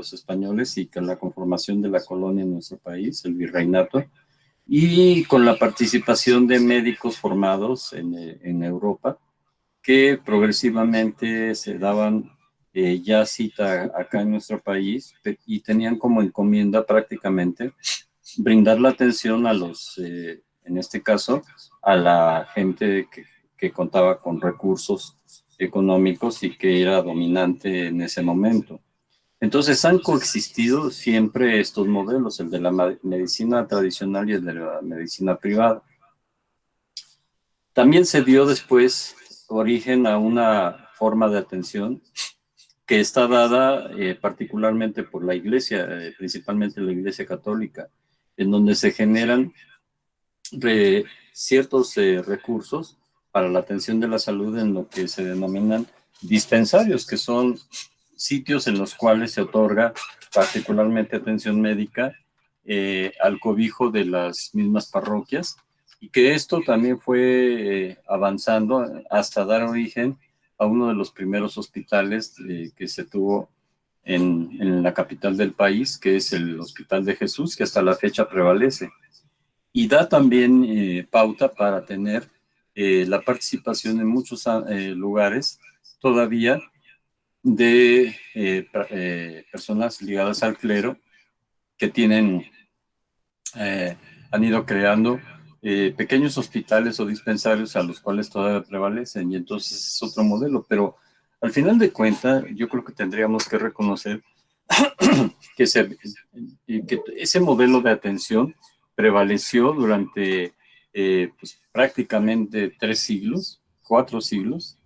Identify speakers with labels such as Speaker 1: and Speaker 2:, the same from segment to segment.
Speaker 1: los españoles y con la conformación de la colonia en nuestro país, el virreinato, y con la participación de médicos formados en Europa, que progresivamente se daban ya cita acá en nuestro país y tenían como encomienda prácticamente brindar la atención a los, en este caso, a la gente que contaba con recursos económicos y que era dominante en ese momento. Entonces han coexistido siempre estos modelos, el de la medicina tradicional y el de la medicina privada. También se dio después origen a una forma de atención que está dada particularmente por la Iglesia, principalmente la Iglesia Católica, en donde se generan ciertos recursos para la atención de la salud en lo que se denominan dispensarios, que son sitios en los cuales se otorga particularmente atención médica al cobijo de las mismas parroquias, y que esto también fue avanzando hasta dar origen a uno de los primeros hospitales que se tuvo en la capital del país, que es el Hospital de Jesús, que hasta la fecha prevalece. Y da también pauta para tener la participación en muchos lugares todavía de personas ligadas al clero que tienen, han ido creando pequeños hospitales o dispensarios a los cuales todavía prevalecen, y entonces es otro modelo. Pero al final de cuentas, yo creo que tendríamos que reconocer que ese modelo de atención prevaleció durante pues, prácticamente 3 siglos, 4 siglos,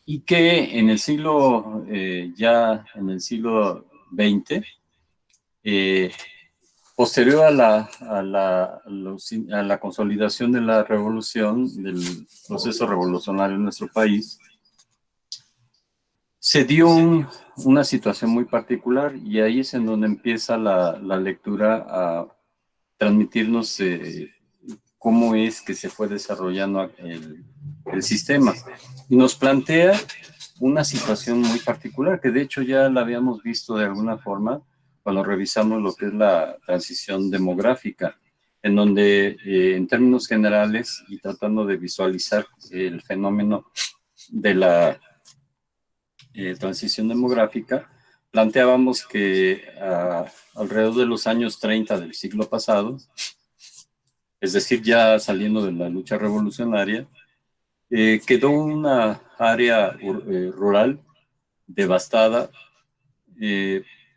Speaker 1: y que en el siglo, ya en el siglo XX, posterior a la consolidación de la revolución, del proceso revolucionario en nuestro país, se dio una situación muy particular, y ahí es en donde empieza la lectura a transmitirnos cómo es que se fue desarrollando el sistema. Y nos plantea una situación muy particular, que de hecho ya la habíamos visto de alguna forma cuando revisamos lo que es la transición demográfica, en donde en términos generales y tratando de visualizar el fenómeno de la transición demográfica, planteábamos que alrededor de los años 30 del siglo pasado, es decir, ya saliendo de la lucha revolucionaria, quedó una área rural devastada,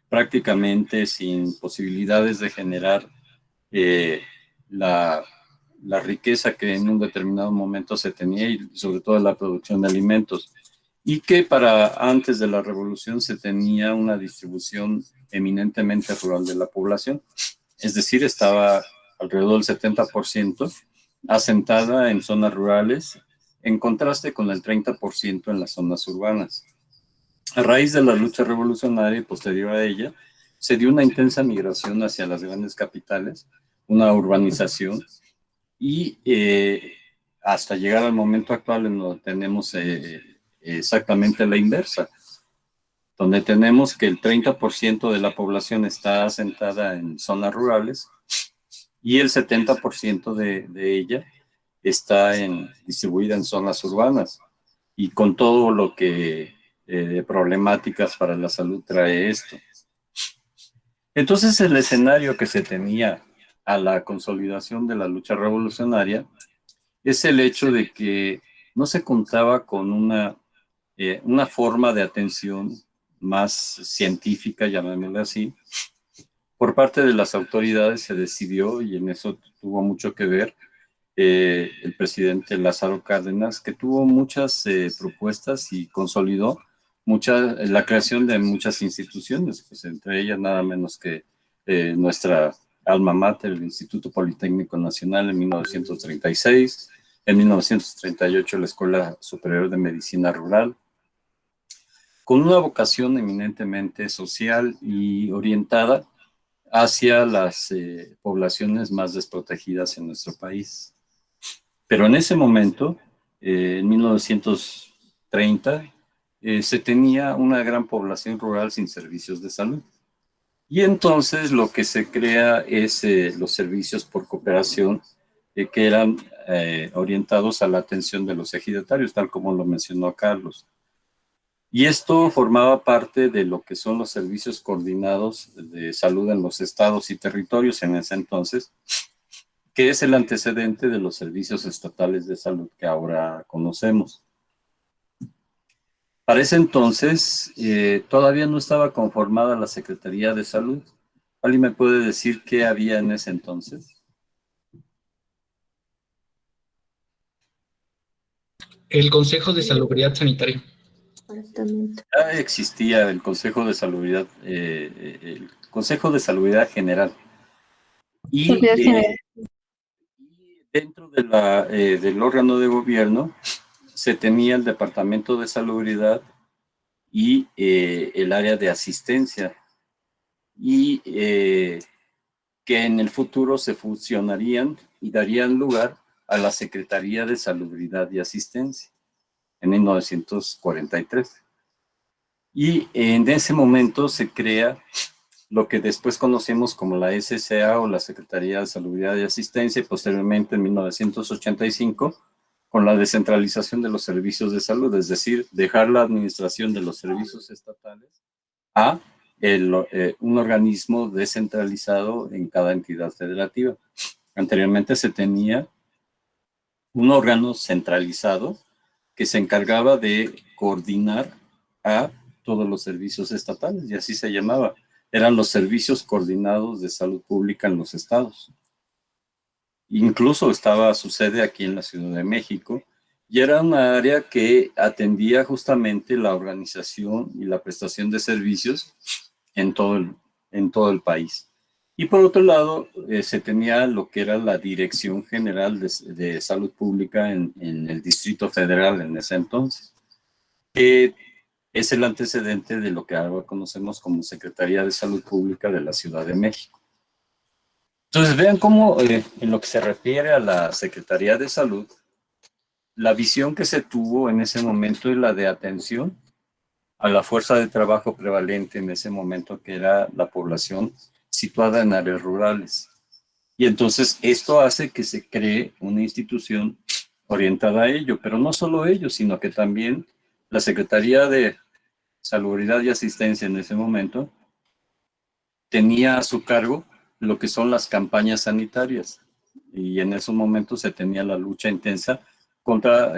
Speaker 1: prácticamente sin posibilidades de generar la, la riqueza que en un determinado momento se tenía, y sobre todo la producción de alimentos, y que para antes de la revolución se tenía una distribución eminentemente rural de la población, es decir, estaba alrededor del 70% asentada en zonas rurales, en contraste con el 30% en las zonas urbanas. A raíz de la lucha revolucionaria y posterior a ella, se dio una intensa migración hacia las grandes capitales, una urbanización, y hasta llegar al momento actual en donde tenemos exactamente la inversa, donde tenemos que el 30% de la población está asentada en zonas rurales y el 70% de ella está distribuida en zonas urbanas, y con todo lo que problemáticas para la salud trae esto. Entonces el escenario que se tenía a la consolidación de la lucha revolucionaria es el hecho de que no se contaba con una forma de atención más científica, llamémosle así. Por parte de las autoridades se decidió, y en eso tuvo mucho que ver el presidente Lázaro Cárdenas, que tuvo muchas propuestas y consolidó la creación de muchas instituciones, pues entre ellas nada menos que nuestra alma mater, el Instituto Politécnico Nacional en 1936, en 1938 la Escuela Superior de Medicina Rural, con una vocación eminentemente social y orientada hacia las poblaciones más desprotegidas en nuestro país. Pero en ese momento, en 1930, se tenía una gran población rural sin servicios de salud. Y entonces lo que se crea es los servicios por cooperación que eran orientados a la atención de los ejidatarios, tal como lo mencionó Carlos. Y esto formaba parte de lo que son los servicios coordinados de salud en los estados y territorios en ese entonces, que es el antecedente de los servicios estatales de salud que ahora conocemos. Para ese entonces, todavía no estaba conformada la Secretaría de Salud. ¿Alguien me puede decir qué había en ese entonces?
Speaker 2: El Consejo de Salubridad Sanitaria.
Speaker 1: Ya existía el Consejo de Salubridad, el Consejo de Salubridad General. Y dentro de del órgano de gobierno se tenía el Departamento de Salubridad y el área de asistencia. Y que en el futuro se fusionarían y darían lugar a la Secretaría de Salubridad y Asistencia en 1943. Y en ese momento se crea lo que después conocemos como la SSA o la Secretaría de Salubridad y Asistencia, y posteriormente en 1985 con la descentralización de los servicios de salud, es decir, dejar la administración de los servicios estatales a un organismo descentralizado en cada entidad federativa. Anteriormente se tenía un órgano centralizado que se encargaba de coordinar a todos los servicios estatales, y así se llamaba. Eran los servicios coordinados de salud pública en los estados. Incluso estaba su sede aquí en la Ciudad de México, y era una área que atendía justamente la organización y la prestación de servicios en todo el país. Y por otro lado, se tenía lo que era la Dirección General de Salud Pública en el Distrito Federal en ese entonces, que es el antecedente de lo que ahora conocemos como Secretaría de Salud Pública de la Ciudad de México. Entonces, vean cómo en lo que se refiere a la Secretaría de Salud, la visión que se tuvo en ese momento es la de atención a la fuerza de trabajo prevalente en ese momento, que era la población situada en áreas rurales. Y entonces esto hace que se cree una institución orientada a ello, pero no solo ello, sino que también la Secretaría de Salubridad y Asistencia en ese momento tenía a su cargo lo que son las campañas sanitarias. Y en esos momentos se tenía la lucha intensa contra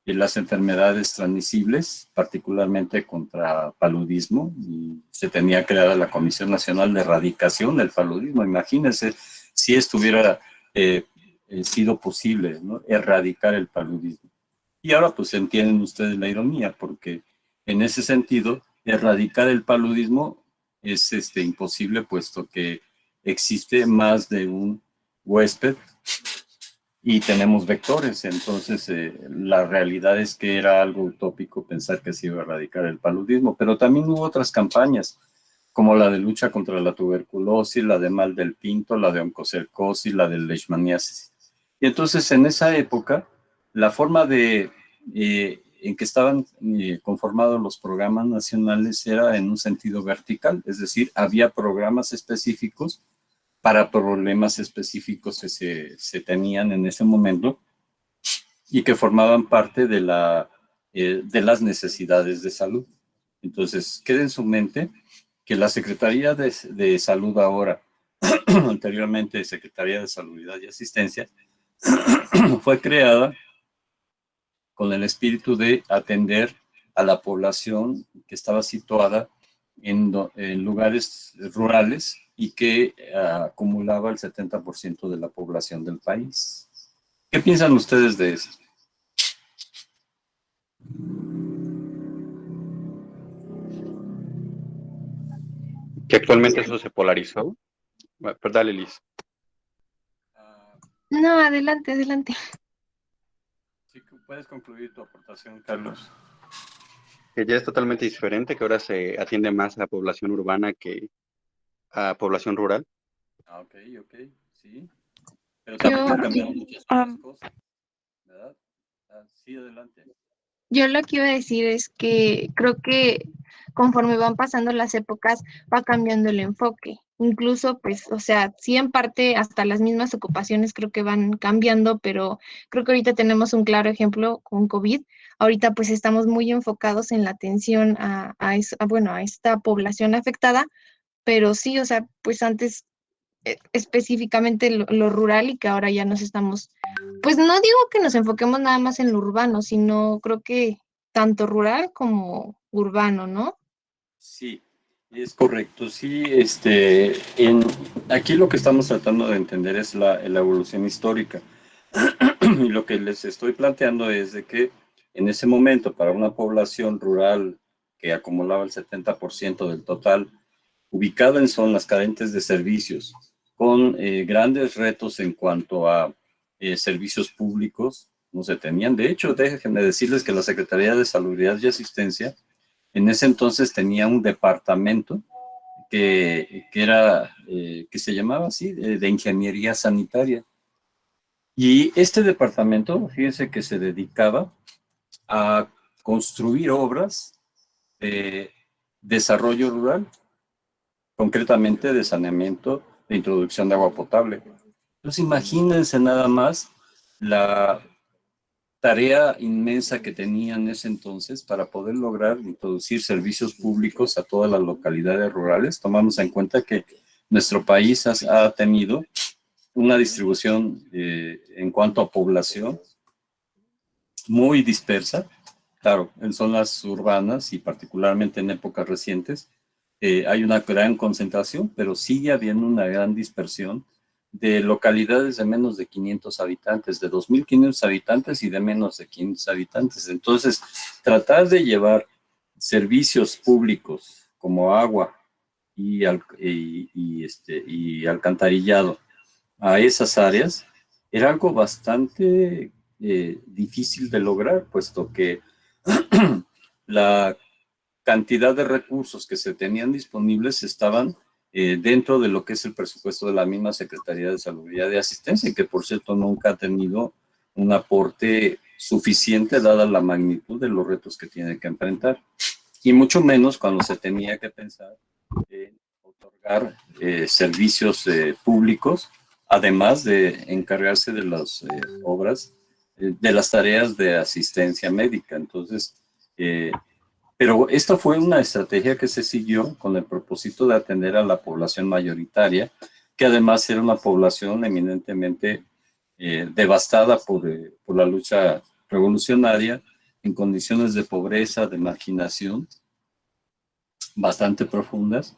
Speaker 1: las enfermedades transmisibles, particularmente contra paludismo, y se tenía creada la Comisión Nacional de Erradicación del Paludismo. Imagínense si estuviera sido posible, ¿no?, erradicar el paludismo. Y ahora pues entienden ustedes la ironía, porque en ese sentido, erradicar el paludismo es imposible, puesto que existe más de un huésped y tenemos vectores. Entonces, la realidad es que era algo utópico pensar que se iba a erradicar el paludismo, pero también hubo otras campañas, como la de lucha contra la tuberculosis, la de mal del pinto, la de oncocercosis, la de leishmaniasis. Y entonces, en esa época, la forma en que estaban conformados los programas nacionales era en un sentido vertical, es decir, había programas específicos para problemas específicos que se tenían en ese momento y que formaban parte de las necesidades de salud. Entonces, quede en su mente que la Secretaría de Salud ahora, anteriormente Secretaría de Salubridad y Asistencia, fue creada con el espíritu de atender a la población que estaba situada en lugares rurales y que acumulaba el 70% de la población del país. ¿Qué piensan ustedes de eso?
Speaker 3: Que actualmente eso se polarizó. Bueno, pero dale, Liz.
Speaker 4: No, adelante, adelante.
Speaker 1: Sí, puedes concluir tu aportación, Carlos.
Speaker 3: Que ya es totalmente diferente, que ahora se atiende más a población urbana que a población rural.
Speaker 1: Ok, sí. Pero también
Speaker 4: Yo,
Speaker 1: han cambiado muchas otras cosas, ¿verdad? Sí, adelante.
Speaker 4: Yo lo que iba a decir es que creo que conforme van pasando las épocas va cambiando el enfoque. Incluso, pues, o sea, sí en parte hasta las mismas ocupaciones creo que van cambiando, pero creo que ahorita tenemos un claro ejemplo con COVID. Ahorita pues estamos muy enfocados en la atención bueno, a esta población afectada, pero sí, o sea, pues antes específicamente lo rural y que ahora ya nos estamos, pues no digo que nos enfoquemos nada más en lo urbano, sino creo que tanto rural como urbano, ¿no?
Speaker 1: Sí, es correcto. Sí, aquí lo que estamos tratando de entender es la evolución histórica. Y lo que les estoy planteando es de que en ese momento, para una población rural que acumulaba el 70% del total, ubicada en zonas carentes de servicios, con grandes retos en cuanto a servicios públicos, no se tenían. De hecho, déjenme decirles que la Secretaría de Salubridad y Asistencia en ese entonces tenía un departamento que se llamaba así, de ingeniería sanitaria. Y este departamento, fíjense que se dedicaba a construir obras de desarrollo rural, concretamente de saneamiento, de introducción de agua potable. Entonces imagínense nada más la tarea inmensa que tenían en ese entonces para poder lograr introducir servicios públicos a todas las localidades rurales. Tomamos en cuenta que nuestro país ha tenido una distribución en cuanto a población muy dispersa. Claro, en zonas urbanas y particularmente en épocas recientes hay una gran concentración, pero sigue habiendo una gran dispersión de localidades de menos de 500 habitantes, de 2.500 habitantes y de menos de 500 habitantes. Entonces, tratar de llevar servicios públicos como agua y alcantarillado a esas áreas era algo bastante difícil de lograr, puesto que la cantidad de recursos que se tenían disponibles estaban dentro de lo que es el presupuesto de la misma Secretaría de Salud y de Asistencia, que por cierto nunca ha tenido un aporte suficiente dada la magnitud de los retos que tiene que enfrentar, y mucho menos cuando se tenía que pensar en otorgar servicios públicos, además de encargarse de las obras, de las tareas de asistencia médica. Entonces, pero esta fue una estrategia que se siguió con el propósito de atender a la población mayoritaria, que además era una población eminentemente devastada por la lucha revolucionaria, en condiciones de pobreza, de marginación bastante profundas,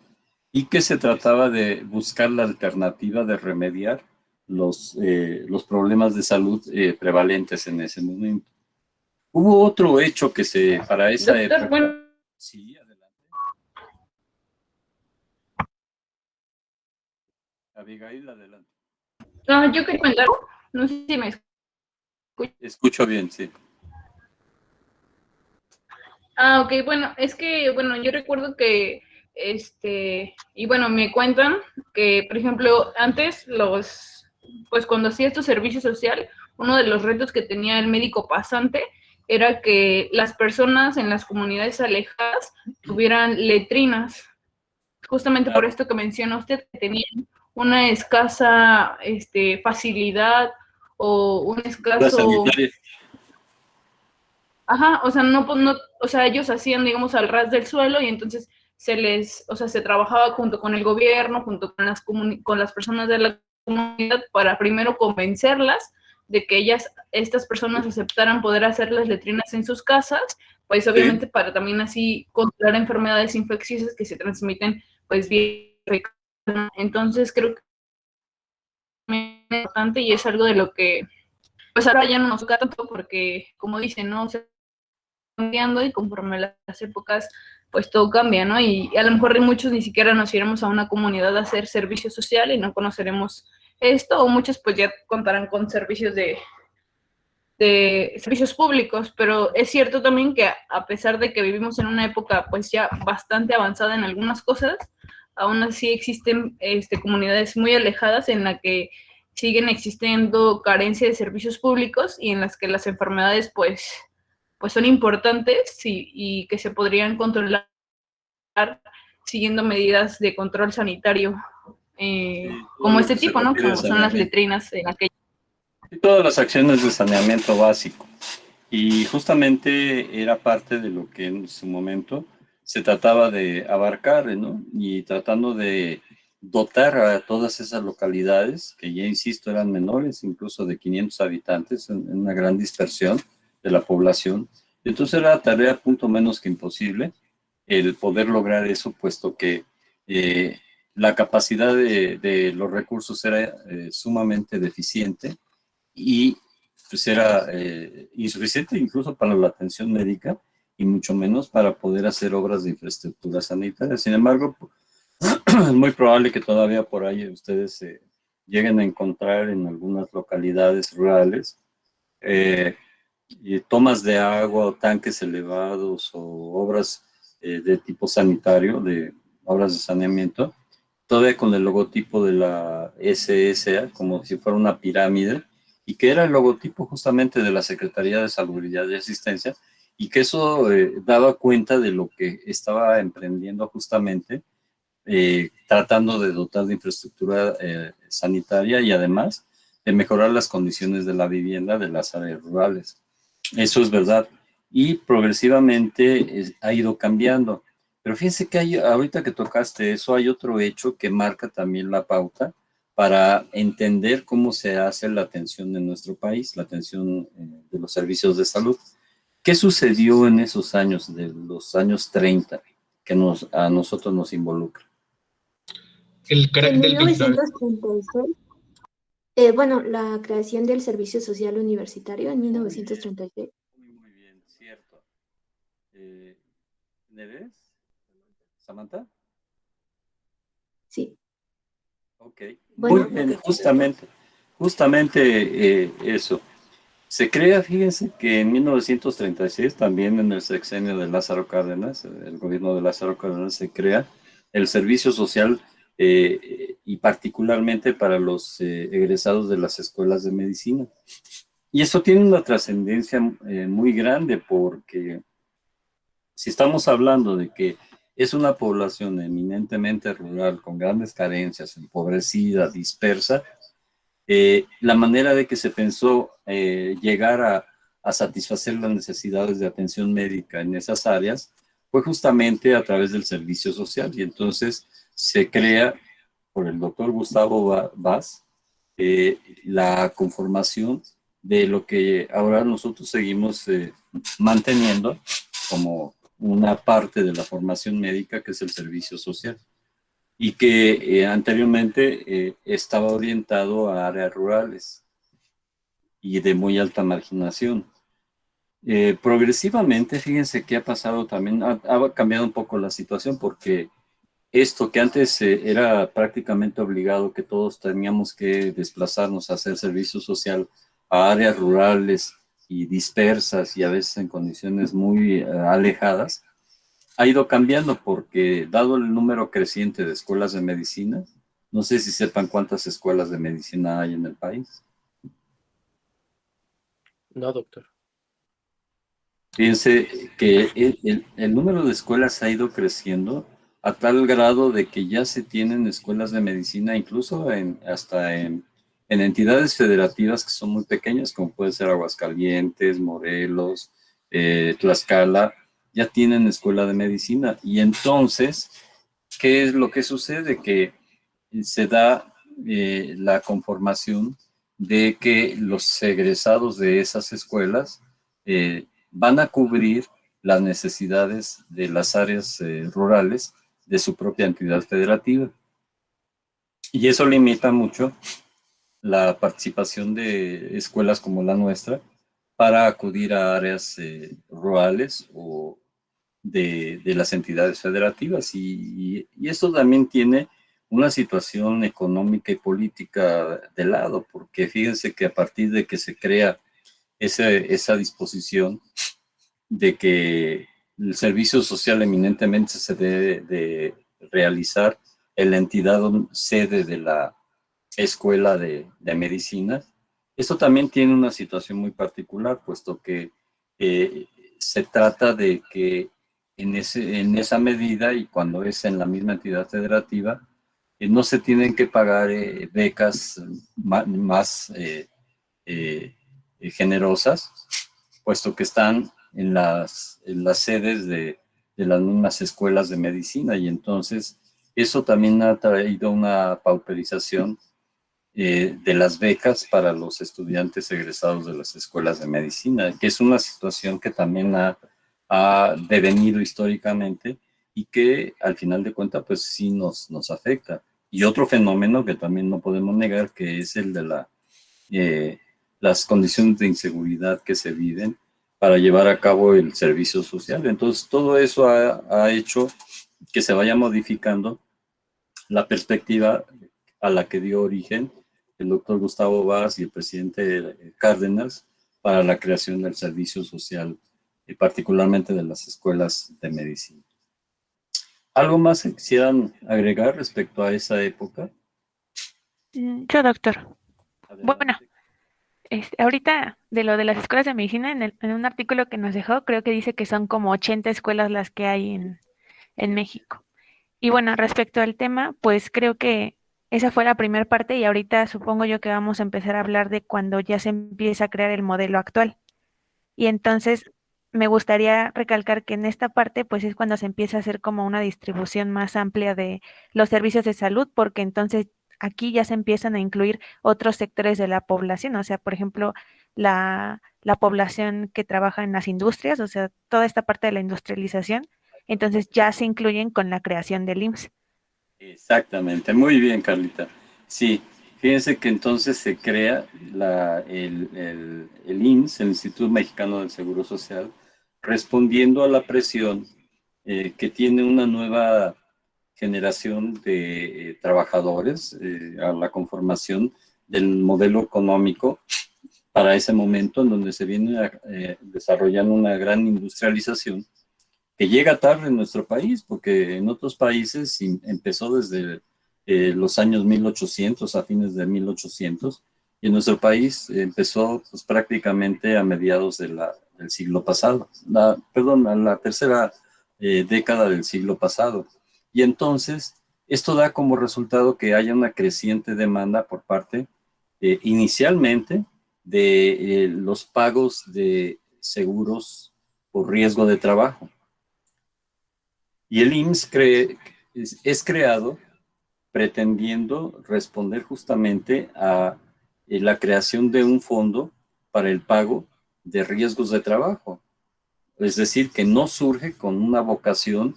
Speaker 1: y que se trataba de buscar la alternativa de remediar los problemas de salud prevalentes en ese momento. Hubo otro hecho que para esa
Speaker 5: Doctor,
Speaker 1: época...
Speaker 5: bueno.
Speaker 1: Sí, adelante. Abigail, adelante.
Speaker 5: No, yo quería comentar, no sé si me escucha.
Speaker 1: Escucho bien, sí.
Speaker 5: Ok, bueno, es que, bueno, yo recuerdo que, y bueno, me cuentan que, por ejemplo, antes pues cuando hacía estos servicios social, uno de los retos que tenía el médico pasante era que las personas en las comunidades alejadas tuvieran letrinas, justamente por
Speaker 1: Claro.
Speaker 5: esto que menciona usted, que tenían una escasa facilidad o un
Speaker 1: La
Speaker 5: escaso...
Speaker 1: sanitaria.
Speaker 5: Ajá, o sea, o sea, ellos hacían, digamos, al ras del suelo y entonces o sea, se trabajaba junto con el gobierno, junto con las personas de la comunidad para primero convencerlas de que estas personas aceptaran poder hacer las letrinas en sus casas, pues obviamente
Speaker 1: Sí.
Speaker 5: para también así controlar enfermedades infecciosas que se transmiten, pues bien. Entonces creo que es importante y es algo de lo que, pues ahora ya no nos toca tanto porque, como dicen, ¿no? O sea, cambiando y conforme las épocas, pues todo cambia, ¿no? Y a lo mejor muchos ni siquiera nos iremos a una comunidad a hacer servicio social y no conoceremos esto, o muchos pues ya contarán con servicios de servicios públicos, pero es cierto también que a pesar de que vivimos en una época pues ya bastante avanzada en algunas cosas, aún así existen comunidades muy alejadas en las que siguen existiendo carencia de servicios públicos y en las que las enfermedades pues pues son importantes y que se podrían controlar siguiendo medidas de control sanitario, como este tipo, ¿no? Como son las letrinas en aquella.
Speaker 1: Y todas las acciones de saneamiento básico. Y justamente era parte de lo que en su momento se trataba de abarcar, ¿no? Y tratando de dotar a todas esas localidades, que ya insisto eran menores, incluso de 500 habitantes, en una gran dispersión de la población. Entonces era tarea punto menos que imposible el poder lograr eso, puesto que la capacidad de los recursos era sumamente deficiente y pues era insuficiente incluso para la atención médica y mucho menos para poder hacer obras de infraestructura sanitaria. Sin embargo, es muy probable que todavía por ahí ustedes lleguen a encontrar en algunas localidades rurales tomas de agua o tanques elevados o obras de tipo sanitario, de obras de saneamiento, todavía con el logotipo de la SSA, como si fuera una pirámide, y que era el logotipo justamente de la Secretaría de Salubridad y Asistencia, y que eso daba cuenta de lo que estaba emprendiendo justamente, tratando de dotar de infraestructura sanitaria y además de mejorar las condiciones de la vivienda de las áreas rurales. Eso es verdad. Y progresivamente ha ido cambiando. Pero fíjense que hay, ahorita que tocaste eso, hay otro hecho que marca también la pauta para entender cómo se hace la atención en nuestro país, la atención de los servicios de salud. ¿Qué sucedió en esos años, de los años 30, que a nosotros nos involucra?
Speaker 2: El crack
Speaker 6: En
Speaker 2: del
Speaker 6: 1936, bueno, la creación del Servicio Social Universitario en 1936.
Speaker 1: Muy bien, cierto. ¿Neves? ¿Samantha?
Speaker 6: Sí.
Speaker 1: Ok,
Speaker 6: Bueno,
Speaker 1: muy bien, justamente eso. Se crea, fíjense que en 1936, también en el sexenio de Lázaro Cárdenas, el gobierno de Lázaro Cárdenas, se crea el servicio social y particularmente para los egresados de las escuelas de medicina. Y eso tiene una trascendencia muy grande porque si estamos hablando de que es una población eminentemente rural, con grandes carencias, empobrecida, dispersa, la manera de que se pensó llegar a satisfacer las necesidades de atención médica en esas áreas fue justamente a través del servicio social. Y entonces se crea por el doctor Gustavo Vaz la conformación de lo que ahora nosotros seguimos manteniendo como una parte de la formación médica, que es el servicio social, y que anteriormente estaba orientado a áreas rurales y de muy alta marginación. Progresivamente, fíjense que ha pasado también, ha cambiado un poco la situación, porque esto que antes era prácticamente obligado, que todos teníamos que desplazarnos a hacer servicio social a áreas rurales y dispersas y a veces en condiciones muy alejadas, ha ido cambiando porque dado el número creciente de escuelas de medicina, no sé si sepan cuántas escuelas de medicina hay en el país.
Speaker 7: No, doctor.
Speaker 1: Fíjense que el número de escuelas ha ido creciendo a tal grado de que ya se tienen escuelas de medicina incluso hasta en entidades federativas que son muy pequeñas, como puede ser Aguascalientes, Morelos, Tlaxcala, ya tienen escuela de medicina. Y entonces, ¿qué es lo que sucede? Que se da la conformación de que los egresados de esas escuelas van a cubrir las necesidades de las áreas rurales de su propia entidad federativa. Y eso limita mucho la participación de escuelas como la nuestra para acudir a áreas rurales o de las entidades federativas. Y esto también tiene una situación económica y política de lado, porque fíjense que a partir de que se crea esa disposición de que el servicio social eminentemente se debe de realizar en la entidad sede de la escuela de medicina, esto también tiene una situación muy particular, puesto que se trata de que en esa medida y cuando es en la misma entidad federativa, no se tienen que pagar becas más generosas, puesto que están en las sedes de las mismas escuelas de medicina, y entonces eso también ha traído una pauperización de las becas para los estudiantes egresados de las escuelas de medicina, que es una situación que también ha devenido históricamente y que al final de cuentas pues sí nos afecta. Y otro fenómeno que también no podemos negar, que es el de las condiciones de inseguridad que se viven para llevar a cabo el servicio social. Entonces todo eso ha hecho que se vaya modificando la perspectiva a la que dio origen el doctor Gustavo Vaz y el presidente Cárdenas para la creación del servicio social, y particularmente de las escuelas de medicina. ¿Algo más que quisieran agregar respecto a esa época?
Speaker 7: Yo, doctor.
Speaker 1: Adelante.
Speaker 7: Bueno, ahorita de lo de las escuelas de medicina, en un artículo que nos dejó, creo que dice que son como 80 escuelas las que hay en México. Y bueno, respecto al tema, pues creo que esa fue la primera parte y ahorita supongo yo que vamos a empezar a hablar de cuando ya se empieza a crear el modelo actual. Y entonces me gustaría recalcar que en esta parte pues es cuando se empieza a hacer como una distribución más amplia de los servicios de salud, porque entonces aquí ya se empiezan a incluir otros sectores de la población, o sea, por ejemplo, la población que trabaja en las industrias, o sea, toda esta parte de la industrialización, entonces ya se incluyen con la creación del IMSS.
Speaker 1: Exactamente, muy bien, Carlita. Sí, fíjense que entonces se crea el IMSS, el Instituto Mexicano del Seguro Social, respondiendo a la presión que tiene una nueva generación de trabajadores, a la conformación del modelo económico para ese momento en donde se viene desarrollando una gran industrialización que llega tarde en nuestro país, porque en otros países empezó desde los años 1800, a fines de 1800, y en nuestro país empezó pues, prácticamente a mediados del siglo pasado, a la tercera década del siglo pasado. Y entonces, esto da como resultado que haya una creciente demanda por parte, inicialmente, de los pagos de seguros por riesgo de trabajo. Y el IMSS es creado pretendiendo responder justamente a la creación de un fondo para el pago de riesgos de trabajo. Es decir, que no surge con una vocación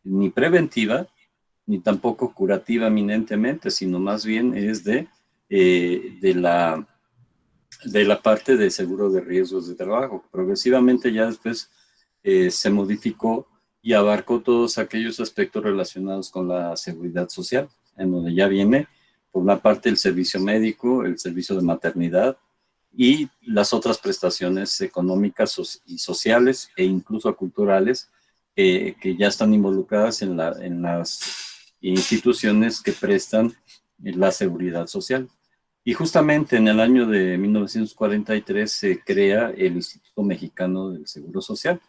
Speaker 1: ni preventiva, ni tampoco curativa eminentemente, sino más bien es de la parte de seguro de riesgos de trabajo. Progresivamente ya después se modificó y abarcó todos aquellos aspectos relacionados con la seguridad social, en donde ya viene, por una parte, el servicio médico, el servicio de maternidad y las otras prestaciones económicas y sociales e incluso culturales que ya están involucradas en las instituciones que prestan la seguridad social. Y justamente en el año de 1943 se crea el Instituto Mexicano del Seguro Social.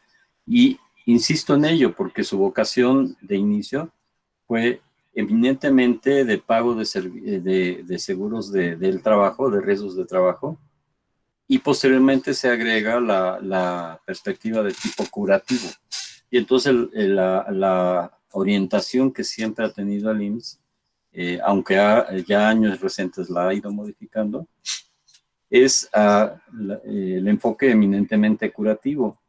Speaker 1: Y insisto en ello porque su vocación de inicio fue eminentemente de pago de seguros del trabajo, de riesgos de trabajo, y posteriormente se agrega la perspectiva de tipo curativo. Y entonces la orientación que siempre ha tenido el IMSS, aunque ya años recientes la ha ido modificando, es el enfoque eminentemente curativo.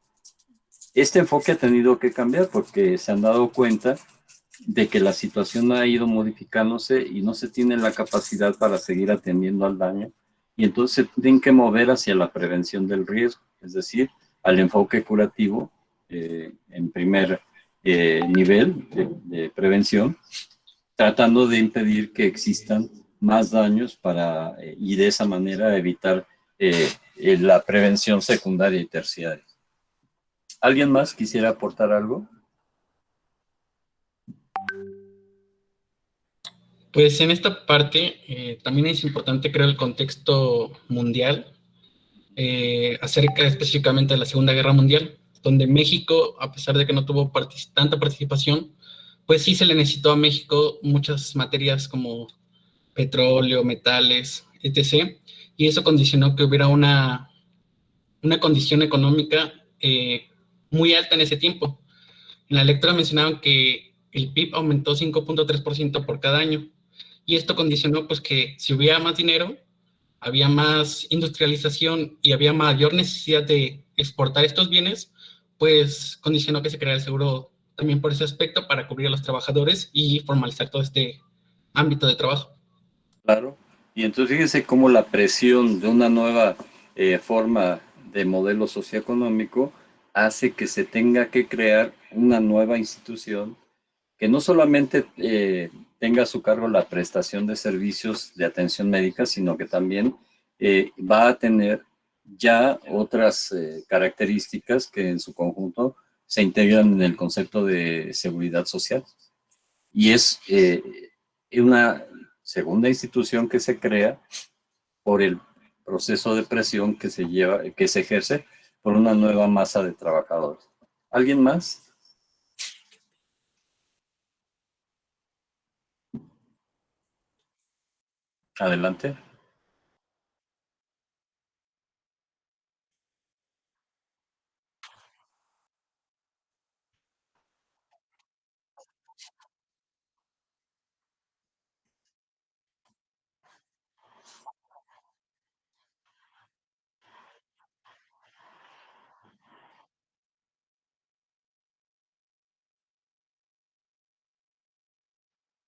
Speaker 1: Este enfoque ha tenido que cambiar porque se han dado cuenta de que la situación ha ido modificándose y no se tiene la capacidad para seguir atendiendo al daño, y entonces se tienen que mover hacia la prevención del riesgo, es decir, al enfoque curativo en primer nivel de prevención, tratando de impedir que existan más daños y de esa manera evitar la prevención secundaria y terciaria. ¿Alguien más quisiera aportar algo?
Speaker 2: Pues en esta parte también es importante crear el contexto mundial acerca específicamente de la Segunda Guerra Mundial. donde México, a pesar de que no tuvo tanta participación, pues sí se le necesitó a México muchas materias como petróleo, metales, etc. Y eso condicionó que hubiera una condición económica muy alta en ese tiempo. En la lectura mencionaban que el PIB aumentó 5.3% por cada año. Y esto condicionó pues que si hubiera más dinero, había más industrialización y había mayor necesidad de exportar estos bienes, pues condicionó que se creara el seguro también por ese aspecto para cubrir a los trabajadores y formalizar todo este ámbito de trabajo.
Speaker 1: Claro. Y entonces fíjense cómo la presión de una nueva forma de modelo socioeconómico hace que se tenga que crear una nueva institución que no solamente tenga a su cargo la prestación de servicios de atención médica, sino que también va a tener ya otras características que en su conjunto se integran en el concepto de seguridad social. Y es una segunda institución que se crea por el proceso de presión que se ejerce por una nueva masa de trabajadores. ¿Alguien más? Adelante.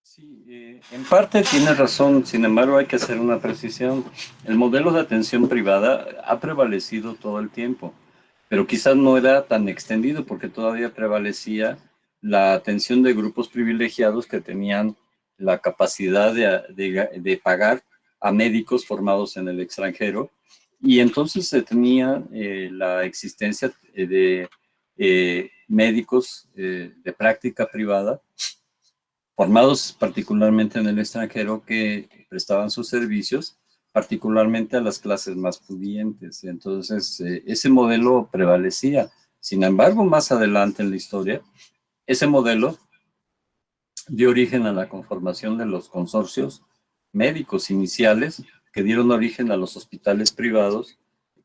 Speaker 1: Sí, en parte tiene razón, sin embargo hay que hacer una precisión. El modelo de atención privada ha prevalecido todo el tiempo, pero quizás no era tan extendido porque todavía prevalecía la atención de grupos privilegiados que tenían la capacidad de pagar a médicos formados en el extranjero, y entonces se tenía la existencia de médicos de práctica privada formados particularmente en el extranjero, que prestaban sus servicios particularmente a las clases más pudientes. Entonces, ese modelo prevalecía. Sin embargo, más adelante en la historia, ese modelo dio origen a la conformación de los consorcios médicos iniciales que dieron origen a los hospitales privados,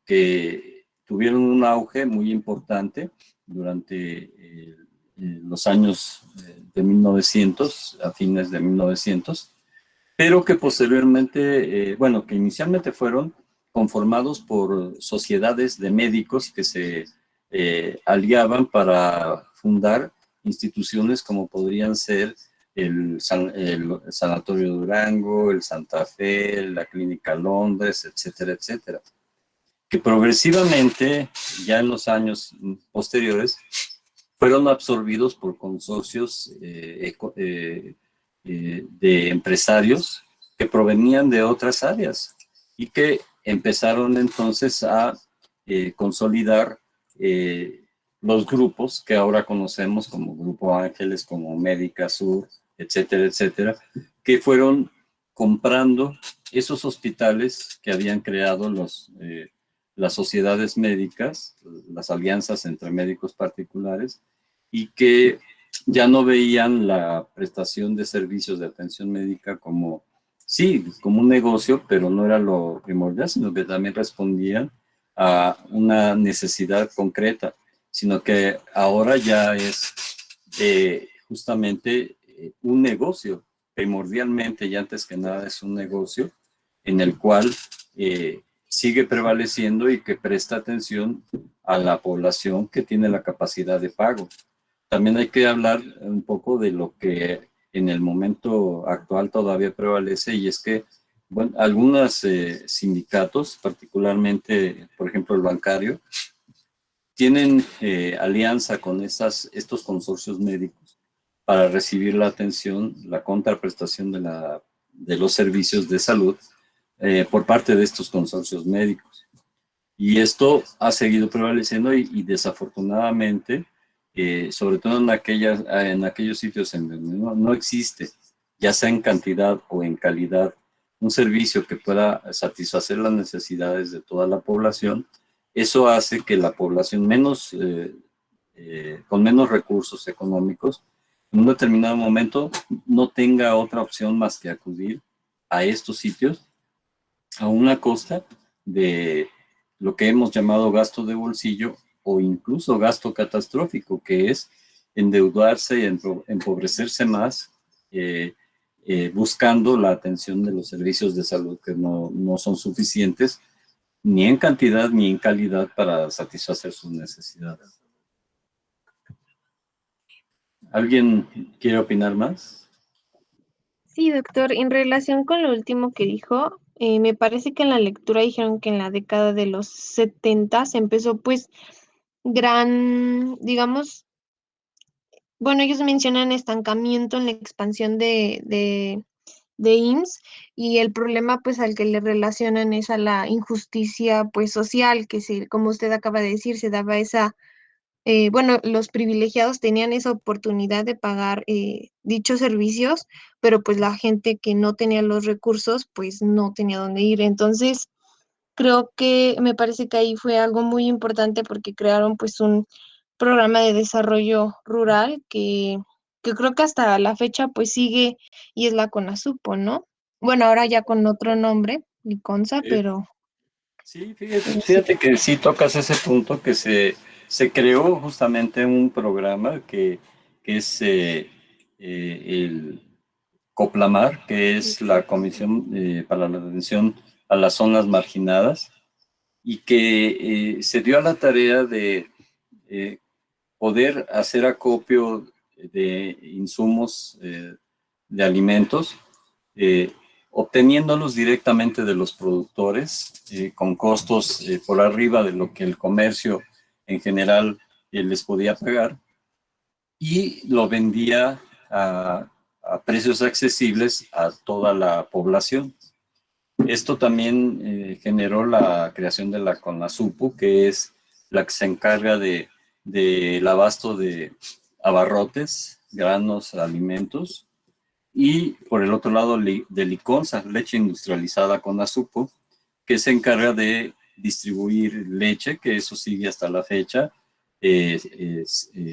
Speaker 1: que tuvieron un auge muy importante durante los años de 1900, a fines de 1900, pero que posteriormente, bueno, que inicialmente fueron conformados por sociedades de médicos que se aliaban para fundar instituciones como podrían ser el Sanatorio Durango, el Santa Fe, la Clínica Londres, etcétera, etcétera, que progresivamente, ya en los años posteriores, fueron absorbidos por consorcios de empresarios que provenían de otras áreas y que empezaron entonces a consolidar los grupos que ahora conocemos como Grupo Ángeles, como Médica Sur, etcétera, etcétera, que fueron comprando esos hospitales que habían creado las sociedades médicas, las alianzas entre médicos particulares, y que ya no veían la prestación de servicios de atención médica como, sí, como un negocio, pero no era lo primordial, sino que también respondían a una necesidad concreta, sino que ahora ya es justamente un negocio, primordialmente y antes que nada es un negocio en el cual sigue prevaleciendo y que presta atención a la población que tiene la capacidad de pago. También hay que hablar un poco de lo que en el momento actual todavía prevalece, y es que, bueno, algunos sindicatos, particularmente, por ejemplo, el bancario, tienen alianza con estos consorcios médicos para recibir la atención, la contraprestación de los servicios de salud por parte de estos consorcios médicos. Y esto ha seguido prevaleciendo y desafortunadamente, sobre todo en aquellos sitios en donde no existe, ya sea en cantidad o en calidad, un servicio que pueda satisfacer las necesidades de toda la población, eso hace que la población menos con menos recursos económicos, en un determinado momento no tenga otra opción más que acudir a estos sitios a una costa de lo que hemos llamado gasto de bolsillo o incluso gasto catastrófico, que es endeudarse y empobrecerse más, buscando la atención de los servicios de salud que no son suficientes ni en cantidad ni en calidad para satisfacer sus necesidades. ¿Alguien quiere opinar más?
Speaker 4: Sí, doctor, en relación con lo último que dijo, me parece que en la lectura dijeron que en la década de los 70 se empezó pues digamos, bueno, ellos mencionan estancamiento en la expansión de IMSS y el problema pues al que le relacionan es a la injusticia pues social, que se, como usted acaba de decir, se daba esa bueno, los privilegiados tenían esa oportunidad de pagar dichos servicios, pero pues la gente que no tenía los recursos, pues no tenía dónde ir. Entonces, creo que me parece que ahí fue algo muy importante porque crearon pues un programa de desarrollo rural que creo que hasta la fecha pues sigue y es la CONASUPO, ¿no? Bueno, ahora ya con otro nombre, Liconza, pero
Speaker 1: Sí,
Speaker 4: sí.
Speaker 1: fíjate que sí tocas ese punto que se creó justamente un programa que es el COPLAMAR, que es la Comisión para la Atención a las Zonas Marginadas, y que se dio a la tarea de eh, poder hacer acopio de insumos de alimentos, eh, obteniéndolos directamente de los productores con costos por arriba de lo que el comercio en general les podía pagar, y lo vendía a precios accesibles a toda la población. Esto también generó la creación de la CONASUPO, que es la que se encarga del abasto de abarrotes, granos, alimentos, y por el otro lado de Liconza, leche industrializada CONASUPO, que se encarga de distribuir leche, que eso sigue hasta la fecha,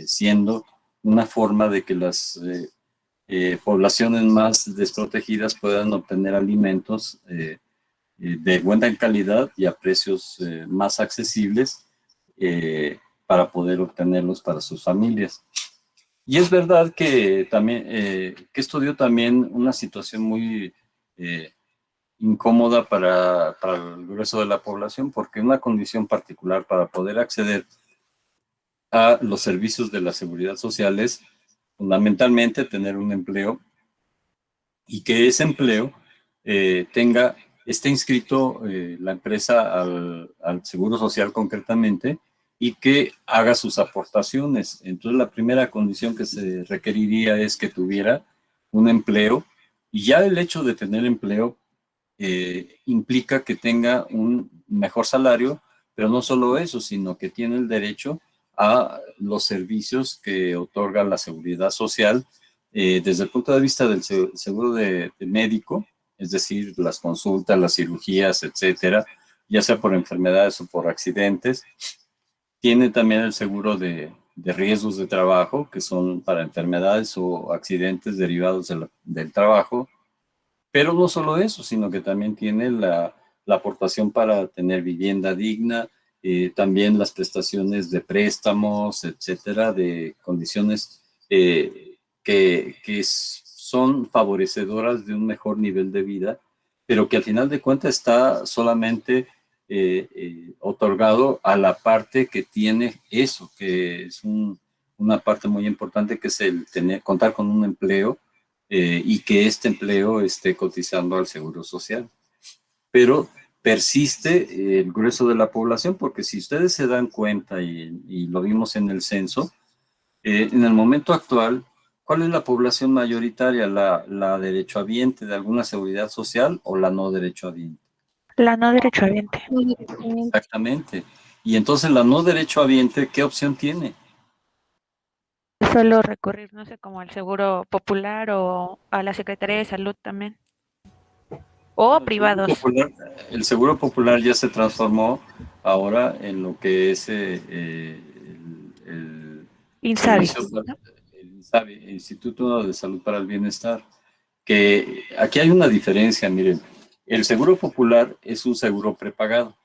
Speaker 1: siendo una forma de que las poblaciones más desprotegidas puedan obtener alimentos de buena calidad y a precios más accesibles para poder obtenerlos para sus familias. Y es verdad que también, que esto dio también una situación muy incómoda para el grueso de la población, porque una condición particular para poder acceder a los servicios de la seguridad social es fundamentalmente tener un empleo y que ese empleo esté inscrito la empresa al Seguro Social concretamente y que haga sus aportaciones. Entonces, la primera condición que se requeriría es que tuviera un empleo, y ya el hecho de tener empleo implica que tenga un mejor salario, pero no solo eso, sino que tiene el derecho a los servicios que otorga la seguridad social desde el punto de vista del seguro de médico, es decir, las consultas, las cirugías, etcétera, ya sea por enfermedades o por accidentes. Tiene también el seguro de riesgos de trabajo, que son para enfermedades o accidentes derivados del trabajo. Pero no solo eso, sino que también tiene la aportación para tener vivienda digna, también las prestaciones de préstamos, etcétera, de condiciones que son favorecedoras de un mejor nivel de vida, pero que al final de cuentas está solamente otorgado a la parte que tiene eso, que es una parte muy importante, que es el contar con un empleo y que este empleo esté cotizando al Seguro Social. Pero persiste el grueso de la población, porque si ustedes se dan cuenta, y lo vimos en el censo, en el momento actual, ¿cuál es la población mayoritaria? ¿La derechohabiente de alguna seguridad social o la no derechohabiente?
Speaker 7: La no derechohabiente.
Speaker 1: Exactamente. Y entonces la no derechohabiente, ¿qué opción tiene?
Speaker 7: Solo recurrir, no sé, como al Seguro Popular o a la Secretaría de Salud también. O privados.
Speaker 1: El Seguro Popular ya se transformó ahora en lo que es
Speaker 7: INSABI.
Speaker 1: El INSABI, el Instituto de Salud para el Bienestar, que aquí hay una diferencia, miren, el seguro popular es un seguro prepagado,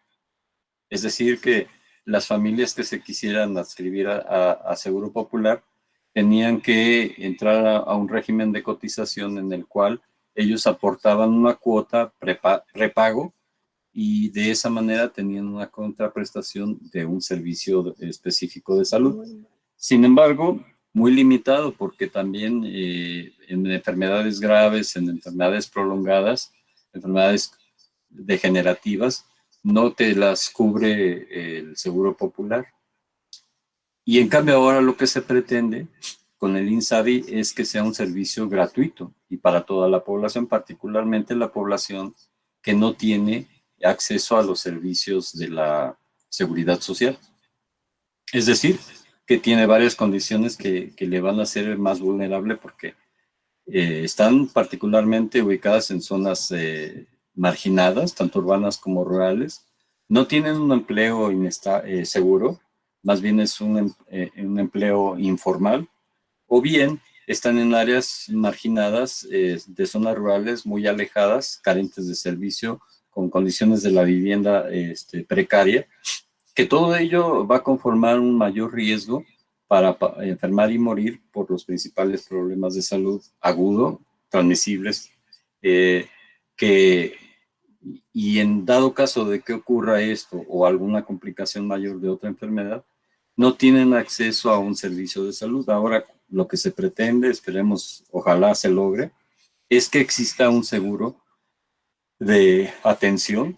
Speaker 1: es decir que las familias que se quisieran adscribir a seguro popular tenían que entrar a un régimen de cotización en el cual ellos aportaban una cuota prepago y de esa manera tenían una contraprestación de un servicio específico de salud. Sin embargo, muy limitado porque también en enfermedades graves, en enfermedades prolongadas, enfermedades degenerativas, no te las cubre el seguro popular. Y en cambio ahora lo que se pretende con el INSABI es que sea un servicio gratuito y para toda la población, particularmente la población que no tiene acceso a los servicios de la seguridad social. Es decir, que tiene varias condiciones que le van a hacer más vulnerable porque están particularmente ubicadas en zonas marginadas, tanto urbanas como rurales, no tienen un empleo seguro, más bien es un empleo informal, o bien están en áreas marginadas de zonas rurales muy alejadas, carentes de servicio, con condiciones de la vivienda precaria, que todo ello va a conformar un mayor riesgo para enfermar y morir por los principales problemas de salud agudo, transmisibles, y en dado caso de que ocurra esto o alguna complicación mayor de otra enfermedad, no tienen acceso a un servicio de salud. Ahora, lo que se pretende, esperemos, ojalá se logre, es que exista un seguro de atención,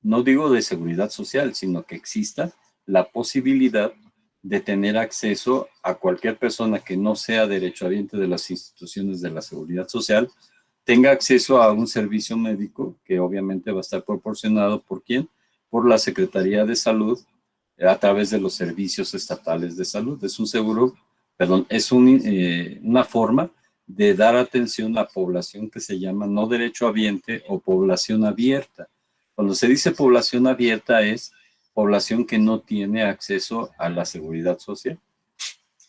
Speaker 1: no digo de seguridad social, sino que exista la posibilidad de tener acceso a cualquier persona que no sea derechohabiente de las instituciones de la seguridad social, tenga acceso a un servicio médico que obviamente va a estar proporcionado ¿por quién? Por la Secretaría de Salud a través de los servicios estatales de salud. Es un seguro, perdón, es una forma de dar atención a población que se llama no derechohabiente o población abierta. Cuando se dice población abierta es población que no tiene acceso a la seguridad social.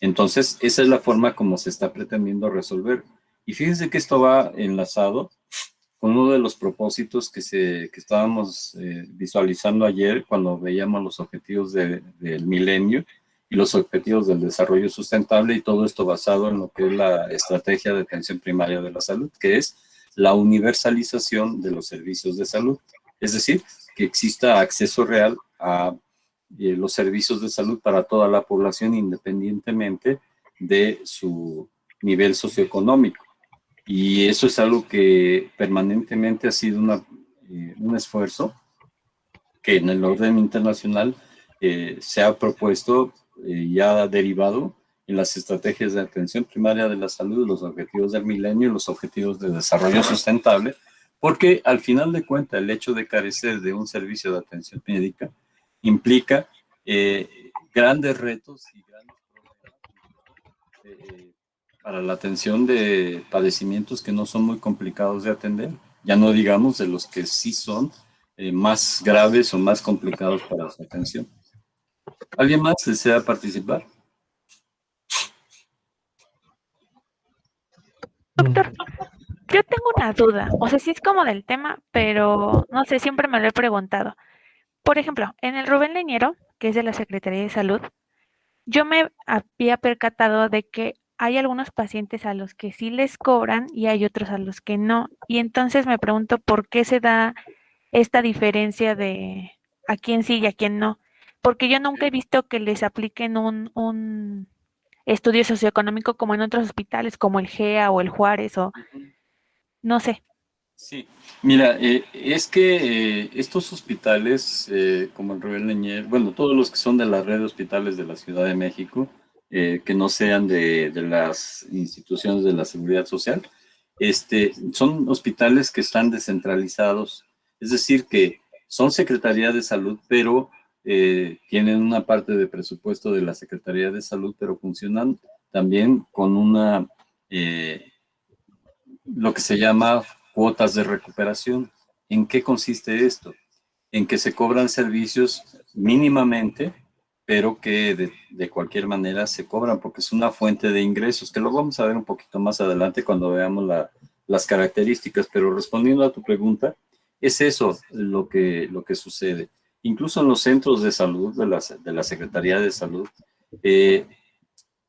Speaker 1: Entonces, esa es la forma como se está pretendiendo resolver. Y fíjense que esto va enlazado con uno de los propósitos que estábamos visualizando ayer cuando veíamos los objetivos del milenio y los objetivos del desarrollo sustentable, y todo esto basado en lo que es la estrategia de atención primaria de la salud, que es la universalización de los servicios de salud. Es decir, que exista acceso real a los servicios de salud para toda la población independientemente de su nivel socioeconómico. Y eso es algo que permanentemente ha sido un esfuerzo que en el orden internacional se ha propuesto y ha derivado en las estrategias de atención primaria de la salud, los objetivos del milenio y los objetivos de desarrollo sustentable, porque al final de cuentas el hecho de carecer de un servicio de atención médica implica grandes retos y grandes problemas para la atención de padecimientos que no son muy complicados de atender, ya no digamos de los que sí son más graves o más complicados para su atención. ¿Alguien más desea participar?
Speaker 7: Doctor, yo tengo una duda, o sea, sí es como del tema, pero no sé, siempre me lo he preguntado. Por ejemplo, en el Rubén Leñero, que es de la Secretaría de Salud, yo me había percatado de que hay algunos pacientes a los que sí les cobran y hay otros a los que no. Y entonces me pregunto por qué se da esta diferencia de a quién sí y a quién no. Porque yo nunca he visto que les apliquen un estudio socioeconómico como en otros hospitales, como el GEA o el Juárez, o no sé.
Speaker 1: Sí, mira, es que estos hospitales, como el Rubén Leñer, bueno, todos los que son de la red de hospitales de la Ciudad de México, que no sean de las instituciones de la seguridad social, son hospitales que están descentralizados, es decir, que son Secretaría de Salud, pero tienen una parte de presupuesto de la Secretaría de Salud, pero funcionan también con lo que se llama cuotas de recuperación. ¿En qué consiste esto? En que se cobran servicios mínimamente pero que de cualquier manera se cobran porque es una fuente de ingresos, que lo vamos a ver un poquito más adelante cuando veamos las características, pero respondiendo a tu pregunta, es eso lo que sucede. Incluso en los centros de salud de la Secretaría de Salud,